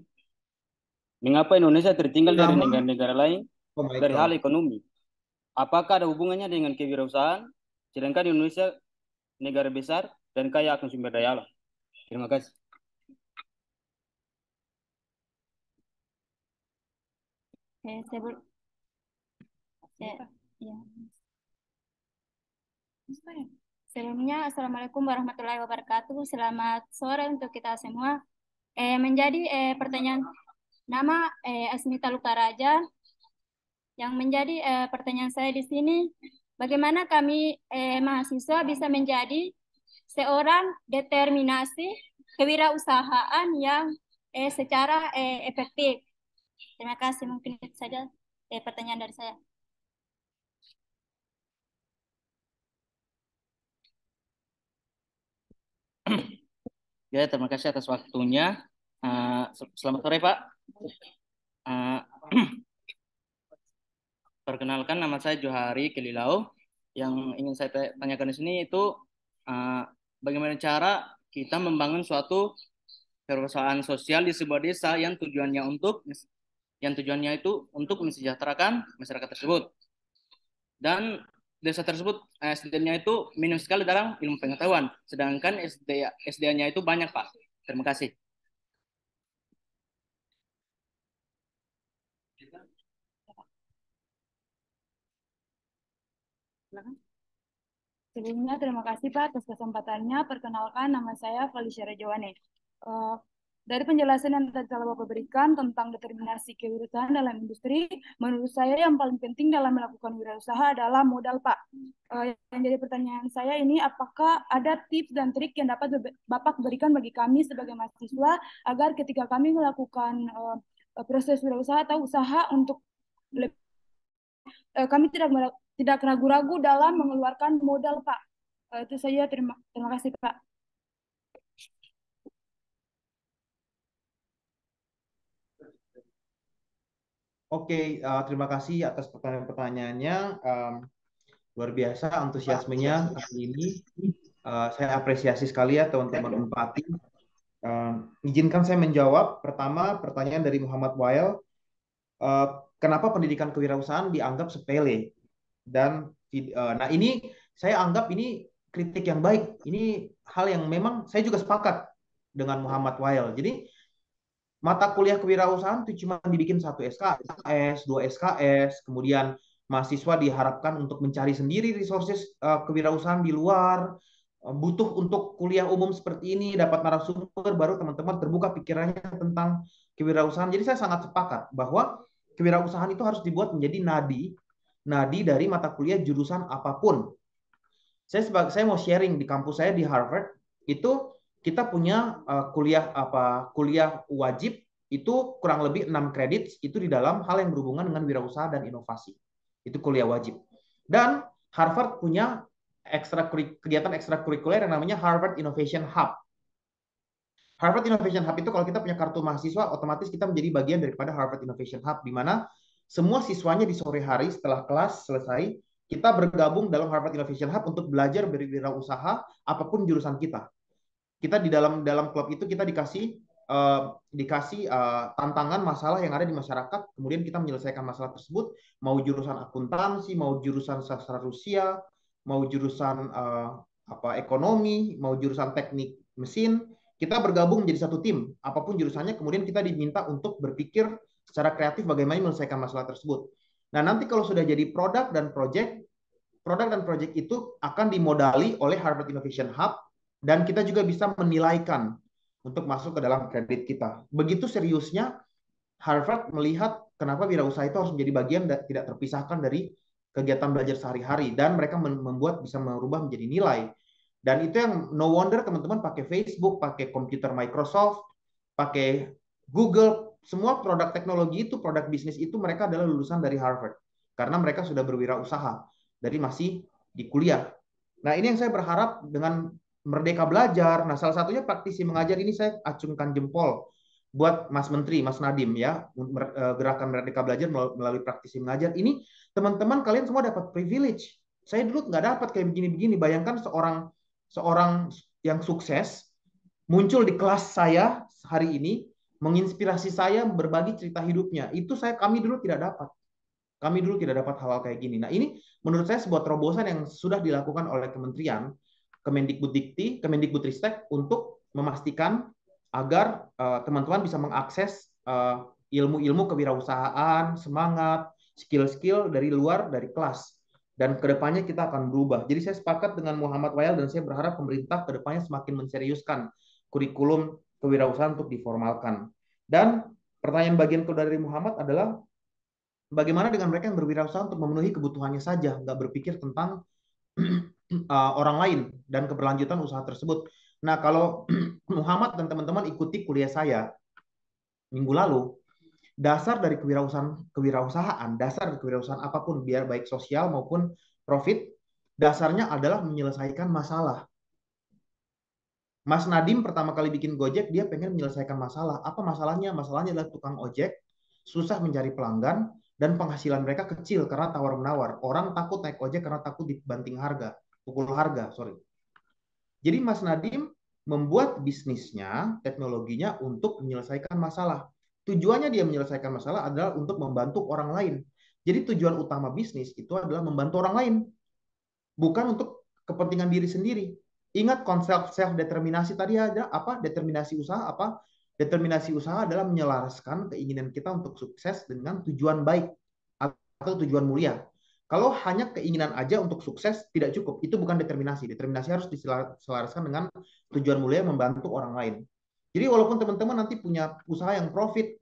mengapa Indonesia tertinggal dari negara-negara lain dari hal ekonomi? Apakah ada hubungannya dengan kewirausahaan? Sedangkan Indonesia negara besar dan kaya akan sumber daya alam. Terima kasih. Sebelumnya, Assalamualaikum warahmatullahi wabarakatuh. Selamat sore untuk kita semua. Menjadi pertanyaan, nama Asmita Lukaraja. Yang menjadi pertanyaan saya di sini, bagaimana kami mahasiswa bisa menjadi seorang determinasi kewirausahaan yang secara efektif. Terima kasih, mungkin itu saja pertanyaan dari saya. Ya, terima kasih atas waktunya. Selamat sore, Pak. Perkenalkan, nama saya Johari Kelilau. Yang ingin saya tanyakan di sini itu bagaimana cara kita membangun suatu perusahaan sosial di sebuah desa yang tujuannya itu untuk mensejahterakan masyarakat tersebut. Dan desa tersebut SDM-nya itu minim sekali dalam ilmu pengetahuan, sedangkan SDA-nya itu banyak, Pak. Terima kasih. Sebelumnya terima kasih Pak atas kesempatannya. Perkenalkan nama saya Felicia Rejowane. Dari penjelasan yang tadi telah Bapak berikan tentang determinasi kewirausahaan dalam industri, menurut saya yang paling penting dalam melakukan wirausaha adalah modal, Pak. Yang jadi pertanyaan saya ini, apakah ada tips dan trik yang dapat Bapak berikan bagi kami sebagai mahasiswa agar ketika kami melakukan proses wirausaha atau usaha untuk kami tidak ragu-ragu dalam mengeluarkan modal, Pak. Itu saja, terima kasih, Pak. Oke, terima kasih atas pertanyaan-pertanyaannya. Luar biasa antusiasmenya kali ini. Saya apresiasi sekali ya teman-teman Empati. Izinkan saya menjawab. Pertama, pertanyaan dari Muhammad Wael. Kenapa pendidikan kewirausahaan dianggap sepele? Dan nah ini saya anggap ini kritik yang baik. Ini hal yang memang saya juga sepakat dengan Muhammad Wael. Jadi mata kuliah kewirausahaan itu cuma dibikin 1 SKS, 2 SKS, kemudian mahasiswa diharapkan untuk mencari sendiri resources kewirausahaan di luar, butuh untuk kuliah umum seperti ini, dapat narasumber, baru teman-teman terbuka pikirannya tentang kewirausahaan. Jadi saya sangat sepakat bahwa kewirausahaan itu harus dibuat menjadi nadi dari mata kuliah jurusan apapun. Saya mau sharing di kampus saya di Harvard, itu kita punya kuliah wajib itu kurang lebih 6 kredit itu di dalam hal yang berhubungan dengan wirausaha dan inovasi. Itu kuliah wajib. Dan Harvard punya kegiatan ekstrakurikuler yang namanya Harvard Innovation Hub. Harvard Innovation Hub itu kalau kita punya kartu mahasiswa, otomatis kita menjadi bagian daripada Harvard Innovation Hub, di mana semua siswanya di sore hari setelah kelas selesai, kita bergabung dalam Harvard Innovation Hub untuk belajar berwirausaha apapun jurusan kita. Kita di dalam klub itu kita dikasih tantangan masalah yang ada di masyarakat, kemudian kita menyelesaikan masalah tersebut, mau jurusan akuntansi, mau jurusan sastra Rusia, mau jurusan ekonomi, mau jurusan teknik mesin, kita bergabung menjadi satu tim, apapun jurusannya, kemudian kita diminta untuk berpikir secara kreatif bagaimana menyelesaikan masalah tersebut. Nah, nanti kalau sudah jadi produk dan project itu akan dimodali oleh Harvard Innovation Hub, dan kita juga bisa menilaikan untuk masuk ke dalam kredit kita. Begitu seriusnya Harvard melihat kenapa wirausaha itu harus menjadi bagian tidak terpisahkan dari kegiatan belajar sehari-hari, dan mereka bisa merubah menjadi nilai. Dan itu yang no wonder teman-teman pakai Facebook, pakai komputer Microsoft, pakai Google, semua produk teknologi itu, produk bisnis itu mereka adalah lulusan dari Harvard. Karena mereka sudah berwirausaha dari masih di kuliah. Nah, ini yang saya berharap dengan Merdeka Belajar. Nah, salah satunya praktisi mengajar ini saya acungkan jempol buat Mas Menteri, Mas Nadiem ya, gerakan Merdeka Belajar melalui praktisi mengajar. Ini teman-teman kalian semua dapat privilege. Saya dulu nggak dapat kayak begini-begini. Bayangkan seorang yang sukses muncul di kelas saya hari ini, menginspirasi saya berbagi cerita hidupnya. Itu kami dulu tidak dapat. Kami dulu tidak dapat hal-hal kayak gini. Nah, ini menurut saya sebuah terobosan yang sudah dilakukan oleh kementerian, Kemendikbudristek, Kemendikbudristek untuk memastikan agar teman-teman bisa mengakses ilmu-ilmu kewirausahaan, semangat, skill-skill dari luar dari kelas. Dan kedepannya kita akan berubah. Jadi saya sepakat dengan Muhammad Wael dan saya berharap pemerintah kedepannya semakin menseriuskan kurikulum kewirausahaan untuk diformalkan. Dan pertanyaan bagian kedua dari Muhammad adalah bagaimana dengan mereka yang berwirausaha untuk memenuhi kebutuhannya saja, nggak berpikir tentang orang lain dan keberlanjutan usaha tersebut. Nah, kalau Muhammad dan teman-teman ikuti kuliah saya minggu lalu, dasar dari kewirausahaan apapun, biar baik sosial maupun profit, dasarnya adalah menyelesaikan masalah. Mas Nadiem pertama kali bikin Gojek, dia pengen menyelesaikan masalah. Apa masalahnya? Masalahnya adalah tukang ojek susah mencari pelanggan dan penghasilan mereka kecil karena tawar-menawar. Orang takut naik ojek karena takut dibanting harga. Pukul harga, sorry. Jadi Mas Nadiem membuat bisnisnya, teknologinya untuk menyelesaikan masalah. Tujuannya dia menyelesaikan masalah adalah untuk membantu orang lain. Jadi tujuan utama bisnis itu adalah membantu orang lain. Bukan untuk kepentingan diri sendiri. Ingat konsep self-determinasi tadi ada apa? Determinasi usaha apa? Determinasi usaha adalah menyelaraskan keinginan kita untuk sukses dengan tujuan baik atau tujuan mulia. Kalau hanya keinginan aja untuk sukses tidak cukup. Itu bukan determinasi. Determinasi harus diselaraskan dengan tujuan mulia membantu orang lain. Jadi walaupun teman-teman nanti punya usaha yang profit,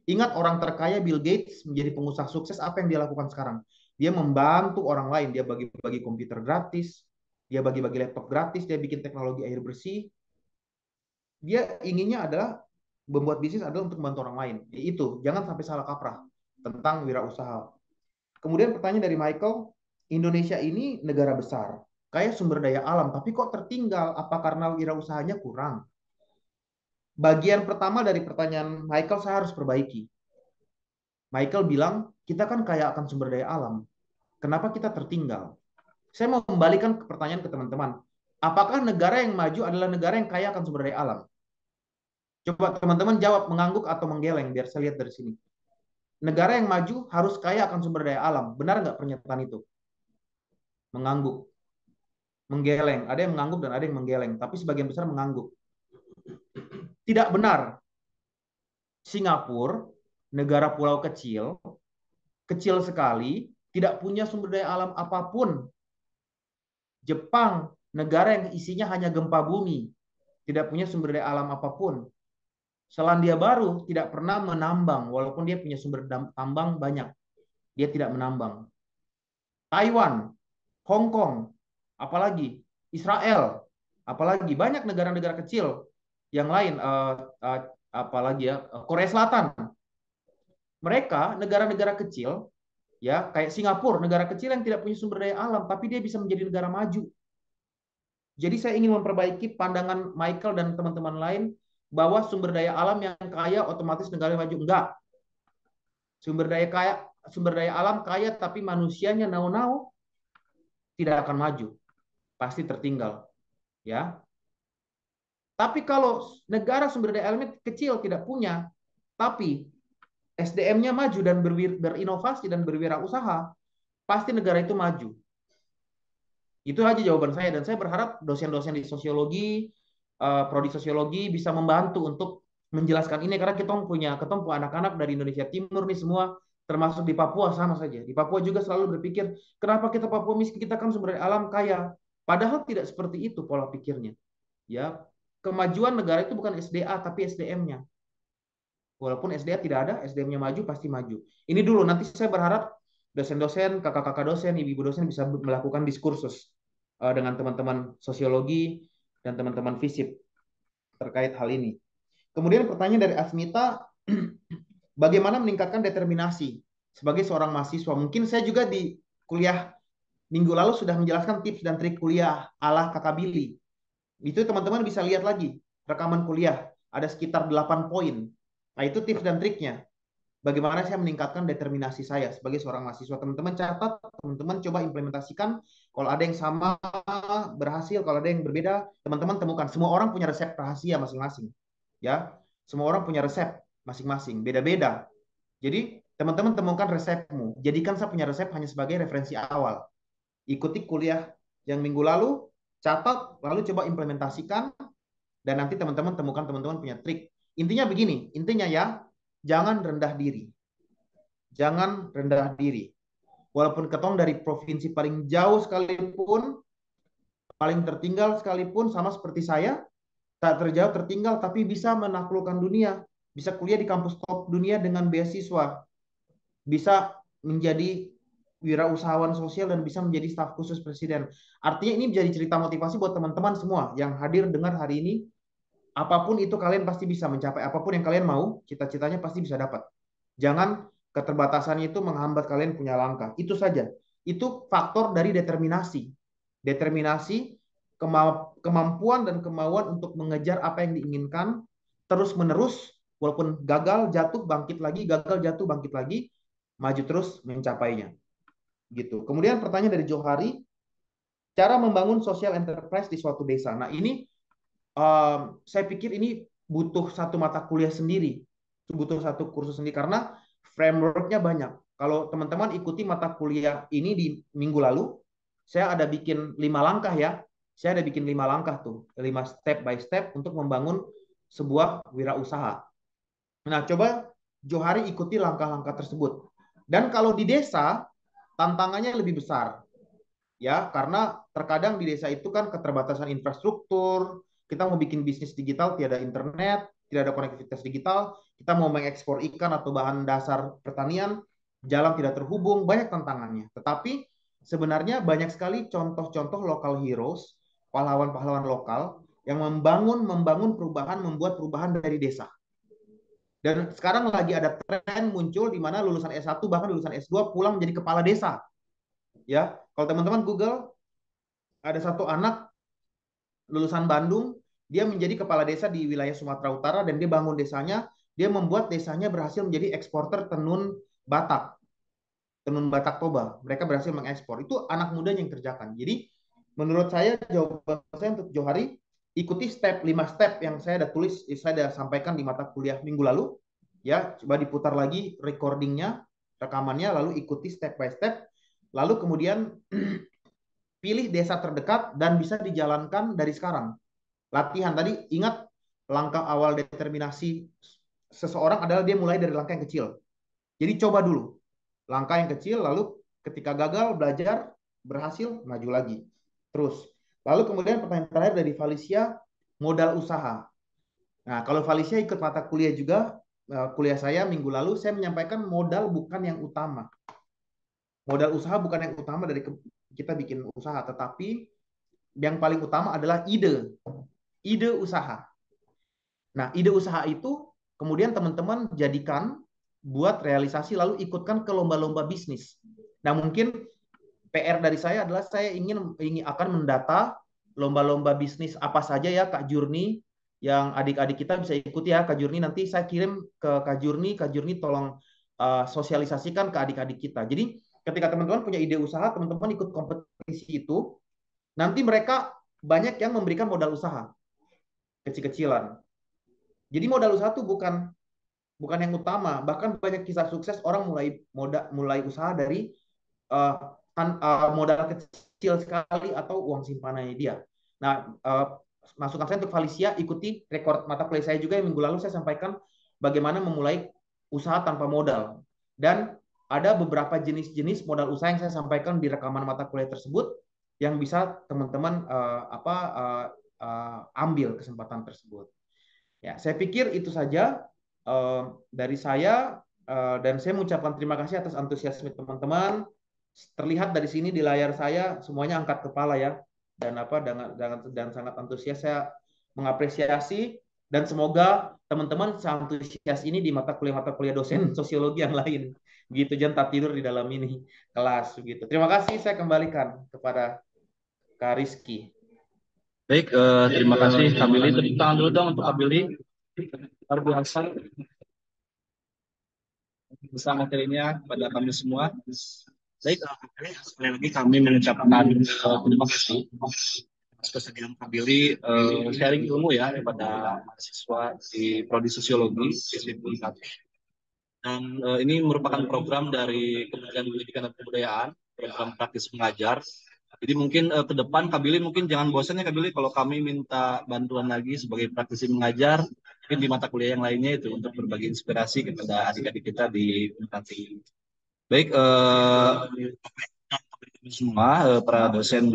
ingat orang terkaya Bill Gates menjadi pengusaha sukses, apa yang dia lakukan sekarang? Dia membantu orang lain, dia bagi-bagi komputer gratis, dia bagi-bagi laptop gratis, dia bikin teknologi air bersih. Dia inginnya adalah membuat bisnis adalah untuk membantu orang lain. Itu, jangan sampai salah kaprah tentang wirausaha. Kemudian pertanyaan dari Michael, Indonesia ini negara besar, kaya sumber daya alam, tapi kok tertinggal? Apa karena wirausahanya kurang? Bagian pertama dari pertanyaan Michael saya harus perbaiki. Michael bilang, kita kan kaya akan sumber daya alam. Kenapa kita tertinggal? Saya mau kembalikan ke pertanyaan ke teman-teman. Apakah negara yang maju adalah negara yang kaya akan sumber daya alam? Coba teman-teman jawab mengangguk atau menggeleng, biar saya lihat dari sini. Negara yang maju harus kaya akan sumber daya alam. Benar nggak pernyataan itu? Mengangguk. Menggeleng. Ada yang mengangguk dan ada yang menggeleng. Tapi sebagian besar mengangguk. Tidak benar. Singapura, negara pulau kecil, kecil sekali, tidak punya sumber daya alam apapun. Jepang, negara yang isinya hanya gempa bumi, tidak punya sumber daya alam apapun. Selandia Baru tidak pernah menambang, walaupun dia punya sumber tambang banyak. Dia tidak menambang. Taiwan, Hong Kong, apalagi Israel, apalagi banyak negara-negara kecil yang lain, apalagi ya, Korea Selatan. Mereka negara-negara kecil, ya kayak Singapura, negara kecil yang tidak punya sumber daya alam, tapi dia bisa menjadi negara maju. Jadi saya ingin memperbaiki pandangan Michael dan teman-teman lain bahwa sumber daya alam yang kaya otomatis negara maju. Enggak. Sumber daya alam kaya tapi manusianya nau-nau, tidak akan maju. Pasti tertinggal. Ya. Tapi kalau negara sumber daya alamnya kecil tidak punya, tapi SDM-nya maju dan berinovasi dan berwirausaha, pasti negara itu maju. Itu aja jawaban saya, dan saya berharap dosen-dosen di sosiologi, prodi sosiologi bisa membantu untuk menjelaskan ini, karena kita punya anak-anak dari Indonesia Timur nih semua, termasuk di Papua sama saja. Di Papua juga selalu berpikir, kenapa kita Papua miskin, kita kan sumber daya alam kaya. Padahal tidak seperti itu pola pikirnya. Ya, kemajuan negara itu bukan SDA tapi SDM-nya. Walaupun SDA tidak ada, SDM-nya maju pasti maju. Ini dulu, nanti saya berharap dosen-dosen, kakak-kakak dosen, ibu-ibu dosen bisa melakukan diskursus dengan teman-teman sosiologi dan teman-teman FISIP terkait hal ini. Kemudian pertanyaan dari Asmita, bagaimana meningkatkan determinasi sebagai seorang mahasiswa? Mungkin saya juga di kuliah minggu lalu sudah menjelaskan tips dan trik kuliah ala Kakak Billy. Itu teman-teman bisa lihat lagi rekaman kuliah, ada sekitar 8 poin. Nah, itu tips dan triknya. Bagaimana saya meningkatkan determinasi saya sebagai seorang mahasiswa. Teman-teman catat, teman-teman coba implementasikan. Kalau ada yang sama, berhasil. Kalau ada yang berbeda, teman-teman temukan. Semua orang punya resep rahasia masing-masing. Ya, semua orang punya resep masing-masing. Beda-beda. Jadi, teman-teman temukan resepmu. Jadikan saya punya resep hanya sebagai referensi awal. Ikuti kuliah yang minggu lalu, catat, lalu coba implementasikan. Dan nanti teman-teman temukan teman-teman punya trik. Intinya begini, intinya ya, jangan rendah diri. Jangan rendah diri. Walaupun ketong dari provinsi paling jauh sekalipun, paling tertinggal sekalipun, sama seperti saya, tak terjauh tertinggal, tapi bisa menaklukkan dunia. Bisa kuliah di kampus top dunia dengan beasiswa. Bisa menjadi wirausahawan sosial dan bisa menjadi staf khusus presiden. Artinya ini menjadi cerita motivasi buat teman-teman semua yang hadir dengar hari ini. Apapun itu kalian pasti bisa mencapai, apapun yang kalian mau, cita-citanya pasti bisa dapat. Jangan keterbatasannya itu menghambat kalian punya langkah. Itu saja. Itu faktor dari determinasi. Determinasi, kemampuan dan kemauan untuk mengejar apa yang diinginkan, terus-menerus, walaupun gagal, jatuh, bangkit lagi, gagal, jatuh, bangkit lagi, maju terus mencapainya. Gitu. Kemudian pertanyaan dari Johari, cara membangun social enterprise di suatu desa. Nah, ini saya pikir ini butuh satu mata kuliah sendiri, butuh satu kursus sendiri karena frameworknya banyak. Kalau teman-teman ikuti mata kuliah ini di minggu lalu, saya ada bikin 5 langkah ya. Saya ada bikin 5 langkah tuh, 5 step by step untuk membangun sebuah wirausaha. Nah, coba Johari ikuti langkah-langkah tersebut. Dan kalau di desa, tantangannya lebih besar. Ya, karena terkadang di desa itu kan keterbatasan infrastruktur, kita mau bikin bisnis digital, tiada internet, tidak ada konektivitas digital, kita mau mengekspor ikan atau bahan dasar pertanian, jalan tidak terhubung, banyak tantangannya. Tetapi sebenarnya banyak sekali contoh-contoh local heroes, pahlawan-pahlawan lokal yang membangun perubahan, membuat perubahan dari desa. Dan sekarang lagi ada tren muncul di mana lulusan S1 bahkan lulusan S2 pulang menjadi kepala desa. Ya, kalau teman-teman Google, ada satu anak lulusan Bandung, dia menjadi kepala desa di wilayah Sumatera Utara dan dia bangun desanya, dia membuat desanya berhasil menjadi eksporter tenun Batak Toba. Mereka berhasil mengekspor. Itu anak muda yang kerjakan. Jadi menurut saya jawaban saya untuk Johari, ikuti 5 step yang saya sudah sampaikan di mata kuliah minggu lalu. Ya, coba diputar lagi recordingnya, rekamannya, lalu ikuti step by step. Lalu kemudian pilih desa terdekat dan bisa dijalankan dari sekarang. Latihan tadi, ingat langkah awal determinasi seseorang adalah dia mulai dari langkah yang kecil. Jadi coba dulu. Langkah yang kecil, lalu ketika gagal, belajar, berhasil, maju lagi. Terus. Lalu kemudian pertanyaan terakhir dari Falicia, modal usaha. Nah, kalau Falicia ikut mata kuliah juga, kuliah saya minggu lalu, saya menyampaikan modal bukan yang utama. Modal usaha bukan yang utama dari kita bikin usaha, tetapi yang paling utama adalah ide usaha. Nah, ide usaha itu kemudian teman-teman jadikan buat realisasi lalu ikutkan ke lomba-lomba bisnis. Nah, mungkin PR dari saya adalah saya ingin akan mendata lomba-lomba bisnis apa saja ya Kak Jurni yang adik-adik kita bisa ikuti ya Kak Jurni, nanti saya kirim ke Kak Jurni tolong sosialisasikan ke adik-adik kita. Jadi ketika teman-teman punya ide usaha, teman-teman ikut kompetisi itu, nanti mereka banyak yang memberikan modal usaha kecil-kecilan. Jadi modal usaha itu bukan yang utama. Bahkan banyak kisah sukses orang mulai usaha dari modal kecil sekali atau uang simpanannya dia. Nah, masukan saya untuk Falicia, ikuti rekor mata kuliah saya juga yang minggu lalu saya sampaikan bagaimana memulai usaha tanpa modal. Dan ada beberapa jenis-jenis modal usaha yang saya sampaikan di rekaman mata kuliah tersebut yang bisa teman-teman ambil kesempatan tersebut. Ya, saya pikir itu saja dari saya dan saya mengucapkan terima kasih atas antusiasme teman-teman. Terlihat dari sini di layar saya semuanya angkat kepala ya dan sangat antusias. Saya mengapresiasi dan semoga teman-teman seantusias ini di mata kuliah dosen sosiologi yang lain. Begitu, jangan tak tidur di dalam ini kelas begitu. Terima kasih, saya kembalikan kepada Kak Rizky. Baik, terima kasih Kak Billy. Tepuk tangan dulu dong untuk Kak Billy. Luar biasa besar materinya pada kami semua. Baik, sekali lagi kami mengucapkan terima kasih atas kesediaan Kak Billy sharing ilmu ya kepada mahasiswa di Prodi Sosiologi FISIP UNKAD. Dan ini merupakan program dari Kementerian Pendidikan dan Kebudayaan, program praktis mengajar. Jadi mungkin ke depan Kak Billy mungkin jangan bosan ya Kak Billy kalau kami minta bantuan lagi sebagai praktisi mengajar mungkin di mata kuliah yang lainnya itu untuk berbagi inspirasi kepada adik-adik kita di UNKAD. Baik, semua para dosen.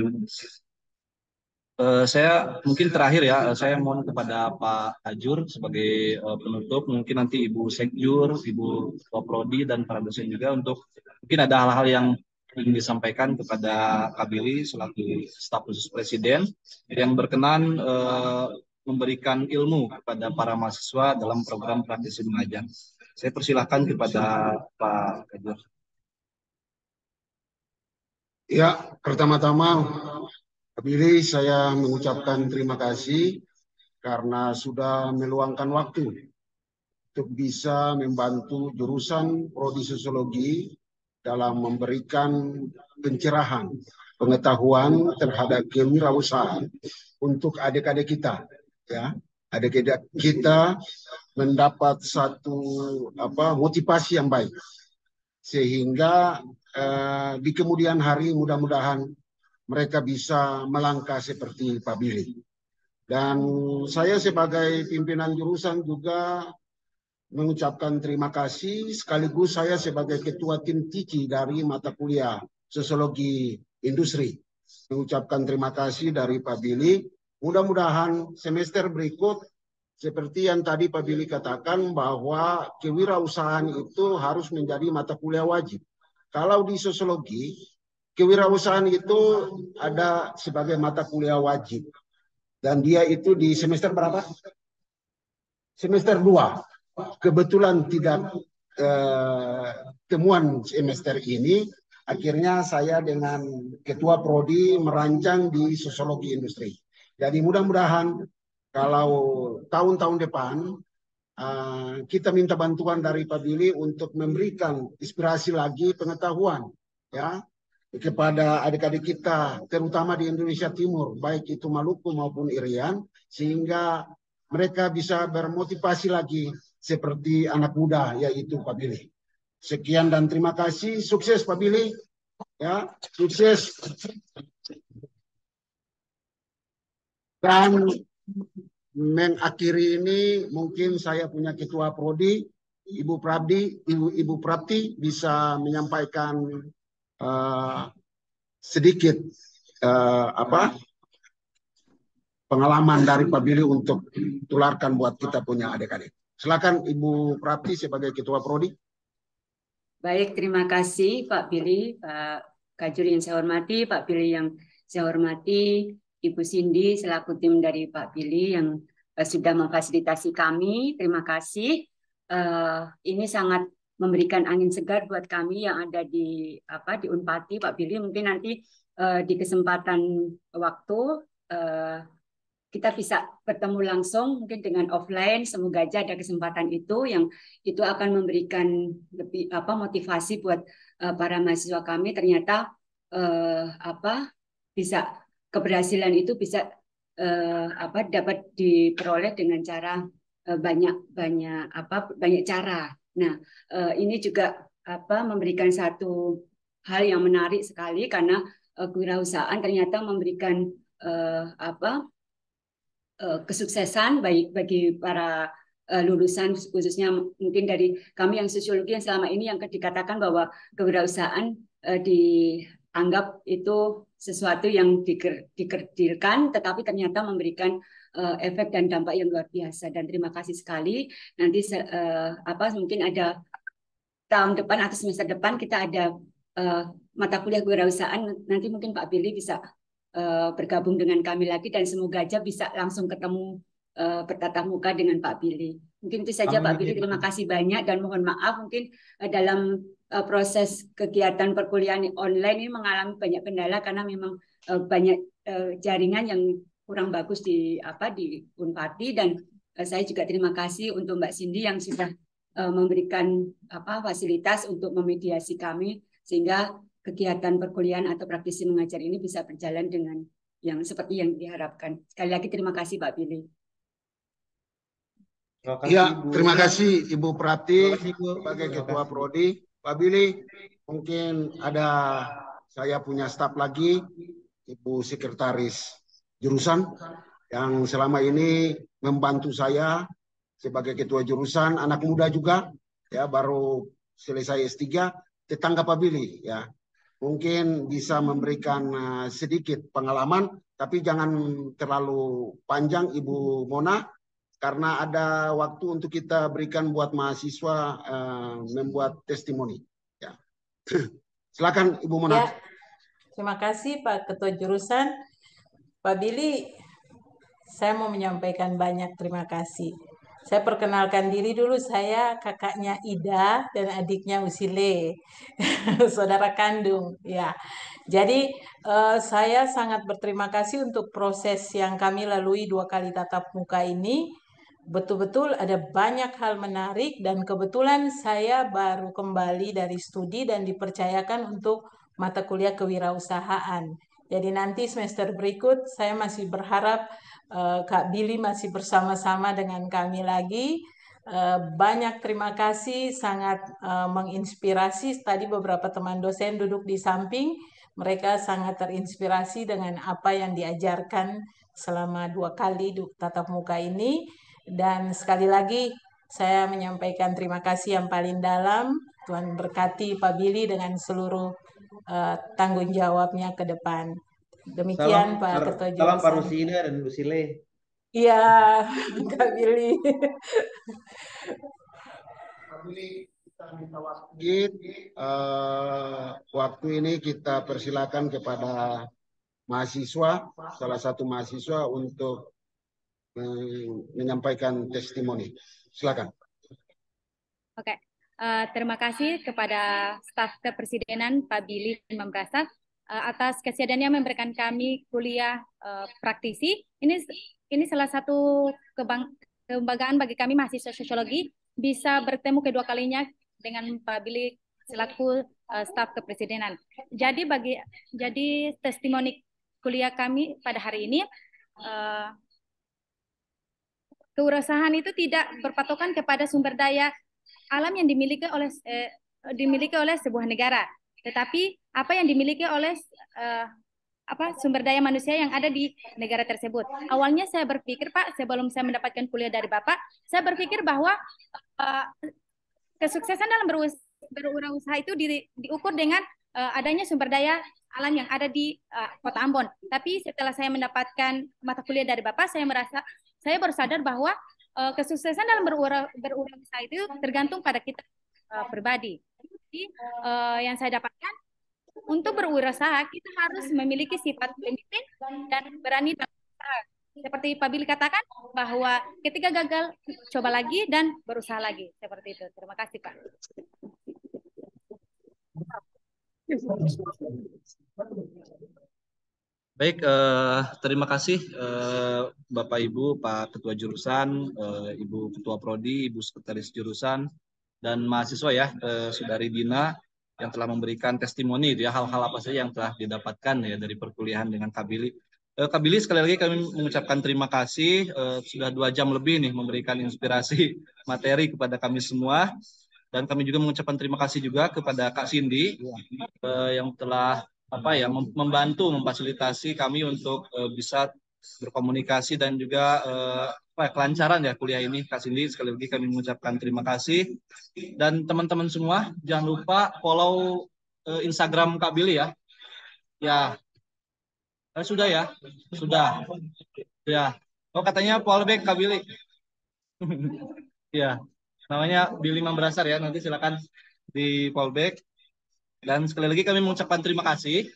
Saya mungkin terakhir ya, saya mohon kepada Pak Ajur sebagai penutup, mungkin nanti Ibu Sekjur, Ibu Prodi dan para dosen juga untuk mungkin ada hal-hal yang ingin disampaikan kepada Kak Billy selaku staf khusus Presiden yang berkenan memberikan ilmu kepada para mahasiswa dalam program praktisi mengajar. Saya persilahkan kepada Pak Ajur. Ya, pertama-tama Kak Billy, saya mengucapkan terima kasih karena sudah meluangkan waktu untuk bisa membantu jurusan Prodi Sosiologi dalam memberikan pencerahan, pengetahuan terhadap kewirausahaan untuk adik-adik kita. Ya, adik-adik kita mendapat satu motivasi yang baik sehingga di kemudian hari mudah-mudahan mereka bisa melangkah seperti Pak Billy. Dan saya sebagai pimpinan jurusan juga mengucapkan terima kasih sekaligus saya sebagai ketua tim TICI dari mata kuliah Sosiologi Industri mengucapkan terima kasih dari Pak Billy. Mudah-mudahan semester berikut seperti yang tadi Pak Billy katakan bahwa kewirausahaan itu harus menjadi mata kuliah wajib. Kalau di sosiologi, kewirausahaan itu ada sebagai mata kuliah wajib. Dan dia itu di semester berapa? Semester 2. Kebetulan tidak temuan semester ini, akhirnya saya dengan Ketua Prodi merancang di Sosiologi Industri. Jadi mudah-mudahan kalau tahun-tahun depan kita minta bantuan dari Pak Billy untuk memberikan inspirasi lagi pengetahuan ya kepada adik-adik kita terutama di Indonesia Timur baik itu Maluku maupun Irian sehingga mereka bisa bermotivasi lagi seperti anak muda yaitu Pak Billy. Sekian dan terima kasih, sukses Pak Billy ya, sukses. Dan mengakhiri ini mungkin saya punya Ketua Prodi Ibu Prapti bisa menyampaikan sedikit pengalaman dari Pak Billy untuk tularkan buat kita punya adik-adik. Silakan Ibu Prapti sebagai Ketua Prodi. Baik, terima kasih Pak Billy, Pak Kajuri yang saya hormati, Pak Billy yang saya hormati, Ibu Cindy selaku tim dari Pak Billy yang sudah memfasilitasi kami. Terima kasih. Ini sangat memberikan angin segar buat kami yang ada di Unpati. Pak Billy mungkin nanti di kesempatan waktu kita bisa bertemu langsung mungkin dengan offline. Semoga aja ada kesempatan itu yang itu akan memberikan lebih motivasi buat para mahasiswa kami. Ternyata bisa keberhasilan itu bisa dapat diperoleh dengan cara banyak cara. Nah, ini juga memberikan satu hal yang menarik sekali karena kewirausahaan ternyata memberikan kesuksesan baik bagi para lulusan khususnya mungkin dari kami yang sosiologi yang selama ini yang dikatakan bahwa kewirausahaan dianggap itu sesuatu yang dikerdilkan tetapi ternyata memberikan efek dan dampak yang luar biasa dan terima kasih sekali. Nanti mungkin ada tahun depan atau semester depan kita ada mata kuliah kewirausahaan, nanti mungkin Pak Billy bisa bergabung dengan kami lagi dan semoga aja bisa langsung ketemu bertatap muka dengan Pak Billy. Mungkin itu saja Pak Billy, terima kasih banyak dan mohon maaf mungkin dalam proses kegiatan perkuliahan online ini mengalami banyak kendala karena memang banyak jaringan yang kurang bagus di Unpati dan saya juga terima kasih untuk Mbak Cindy yang sudah memberikan fasilitas untuk memediasi kami sehingga kegiatan perkuliahan atau praktisi mengajar ini bisa berjalan dengan yang seperti yang diharapkan. Sekali lagi terima kasih Pak Billy. Terima kasih Ibu Prapti sebagai Ketua Prodi. Pak Billy, mungkin ada saya punya staf lagi, Ibu Sekretaris Jurusan yang selama ini membantu saya sebagai Ketua Jurusan, anak muda juga, ya baru selesai S3, tetangga Pak Billy, ya. Mungkin bisa memberikan sedikit pengalaman, tapi jangan terlalu panjang Ibu Mona, karena ada waktu untuk kita berikan buat mahasiswa membuat testimoni. Ya. Silakan Ibu Mona. Ya, terima kasih Pak Ketua Jurusan. Pak Billy, saya mau menyampaikan banyak terima kasih. Saya perkenalkan diri dulu, saya kakaknya Ida dan adiknya Usile, saudara kandung. Ya, jadi saya sangat berterima kasih untuk proses yang kami lalui 2 kali tatap muka ini. Betul-betul ada banyak hal menarik dan kebetulan saya baru kembali dari studi dan dipercayakan untuk mata kuliah kewirausahaan. Jadi nanti semester berikut saya masih berharap Kak Billy masih bersama-sama dengan kami lagi. Banyak terima kasih, sangat menginspirasi. Tadi beberapa teman dosen duduk di samping, mereka sangat terinspirasi dengan apa yang diajarkan selama 2 kali tatap muka ini. Dan sekali lagi saya menyampaikan terima kasih yang paling dalam. Tuhan berkati Pak Billy dengan seluruh tanggung jawabnya ke depan. Demikian Pak Ketua Salam Pak Jurusan. Rusida dan Bu Sile. Iya, Kak Billy. Waktu ini kita persilakan kepada mahasiswa, salah satu mahasiswa untuk menyampaikan testimoni. Silakan. Oke, terima kasih kepada staf kepresidenan Pak Billy Membrasa atas kesediaannya memberikan kami kuliah praktisi. Ini salah satu kebanggaan bagi kami mahasiswa sosiologi bisa bertemu kedua kalinya dengan Pak Billy selaku staf kepresidenan. Jadi testimoni kuliah kami pada hari ini, kewirausahaan itu tidak berpatokan kepada sumber daya alam yang dimiliki oleh sebuah negara, tetapi apa yang dimiliki oleh sumber daya manusia yang ada di negara tersebut. Awalnya saya berpikir, Pak, sebelum saya mendapatkan kuliah dari Bapak, saya berpikir bahwa kesuksesan dalam berwirausaha itu diukur dengan adanya sumber daya alam yang ada di Kota Ambon. Tapi setelah saya mendapatkan mata kuliah dari Bapak, saya baru sadar bahwa kesuksesan dalam berwirausaha itu tergantung pada kita pribadi. Jadi yang saya dapatkan, untuk berwirausaha kita harus memiliki sifat pemimpin dan berani dalam berusaha. Seperti Pak Billy katakan bahwa ketika gagal coba lagi dan berusaha lagi. Seperti itu. Terima kasih, Pak. Baik, terima kasih Bapak Ibu, Pak Ketua Jurusan, Ibu Ketua Prodi, Ibu Sekretaris Jurusan, dan mahasiswa ya, Saudari Dina yang telah memberikan testimoni ya, hal-hal apa saja yang telah didapatkan ya dari perkuliahan dengan Kak Billy. Kak Billy, sekali lagi kami mengucapkan terima kasih, sudah 2 jam lebih nih memberikan inspirasi materi kepada kami semua, dan kami juga mengucapkan terima kasih juga kepada Kak Cindy yang telah membantu memfasilitasi kami untuk bisa berkomunikasi dan juga kelancaran ya kuliah ini. Kak Cindy, sekali lagi kami mengucapkan terima kasih, dan teman-teman semua jangan lupa follow Instagram Kak Billy ya. Ya. Sudah ya? Sudah. Ya. Oh, katanya fallback Kak Billy. Ya. Namanya Billy Membrasar ya. Nanti silakan di fallback. Dan sekali lagi kami mengucapkan terima kasih.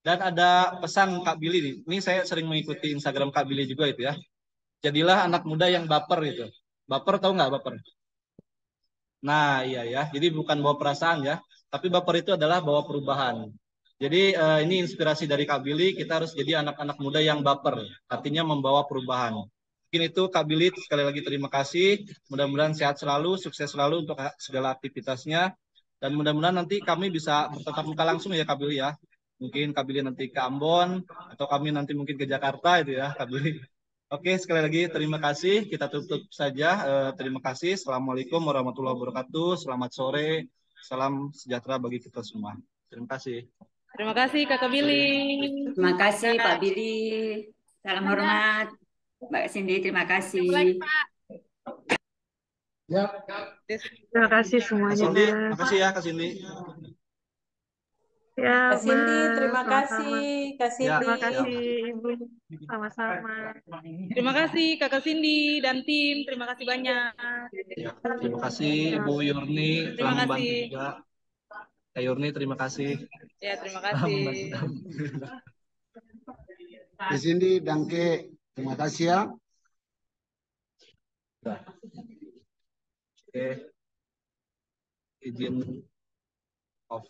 Dan ada pesan Kak Billy nih. Ini saya sering mengikuti Instagram Kak Billy juga itu ya. Jadilah anak muda yang baper gitu. Baper tahu nggak baper? Nah, iya ya. Jadi bukan bawa perasaan ya. Tapi baper itu adalah bawa perubahan. Jadi ini inspirasi dari Kak Billy, kita harus jadi anak-anak muda yang baper, artinya membawa perubahan. Mungkin itu Kak Billy, sekali lagi terima kasih. Mudah-mudahan sehat selalu, sukses selalu untuk segala aktivitasnya. Dan mudah-mudahan nanti kami bisa bertatap muka langsung ya Kak Billy ya. Mungkin Kak Billy nanti ke Ambon, atau kami nanti mungkin ke Jakarta itu ya Kak Billy. Oke, sekali lagi terima kasih. Kita tutup saja. Terima kasih. Assalamualaikum warahmatullahi wabarakatuh. Selamat sore. Salam sejahtera bagi kita semua. Terima kasih. Terima kasih Kakak Billy. Terima kasih Pak Billy. Salam hormat. Mbak Cindy, terima kasih. Ya. Terima kasih semuanya. Terima kasih ya Kak Cindy. Ya, Kak Cindy, terima sama-sama. kasih. Kak Cindy. Terima kasih Ibu. Sama-sama. Terima kasih Kakak Cindy dan tim. Terima kasih banyak. Ya, terima kasih Ibu Yurni telah membantu juga. Kak Yurni, terima kasih. Ya, terima kasih. Di sini Dangke, terima kasih ya. Oke. Izin off.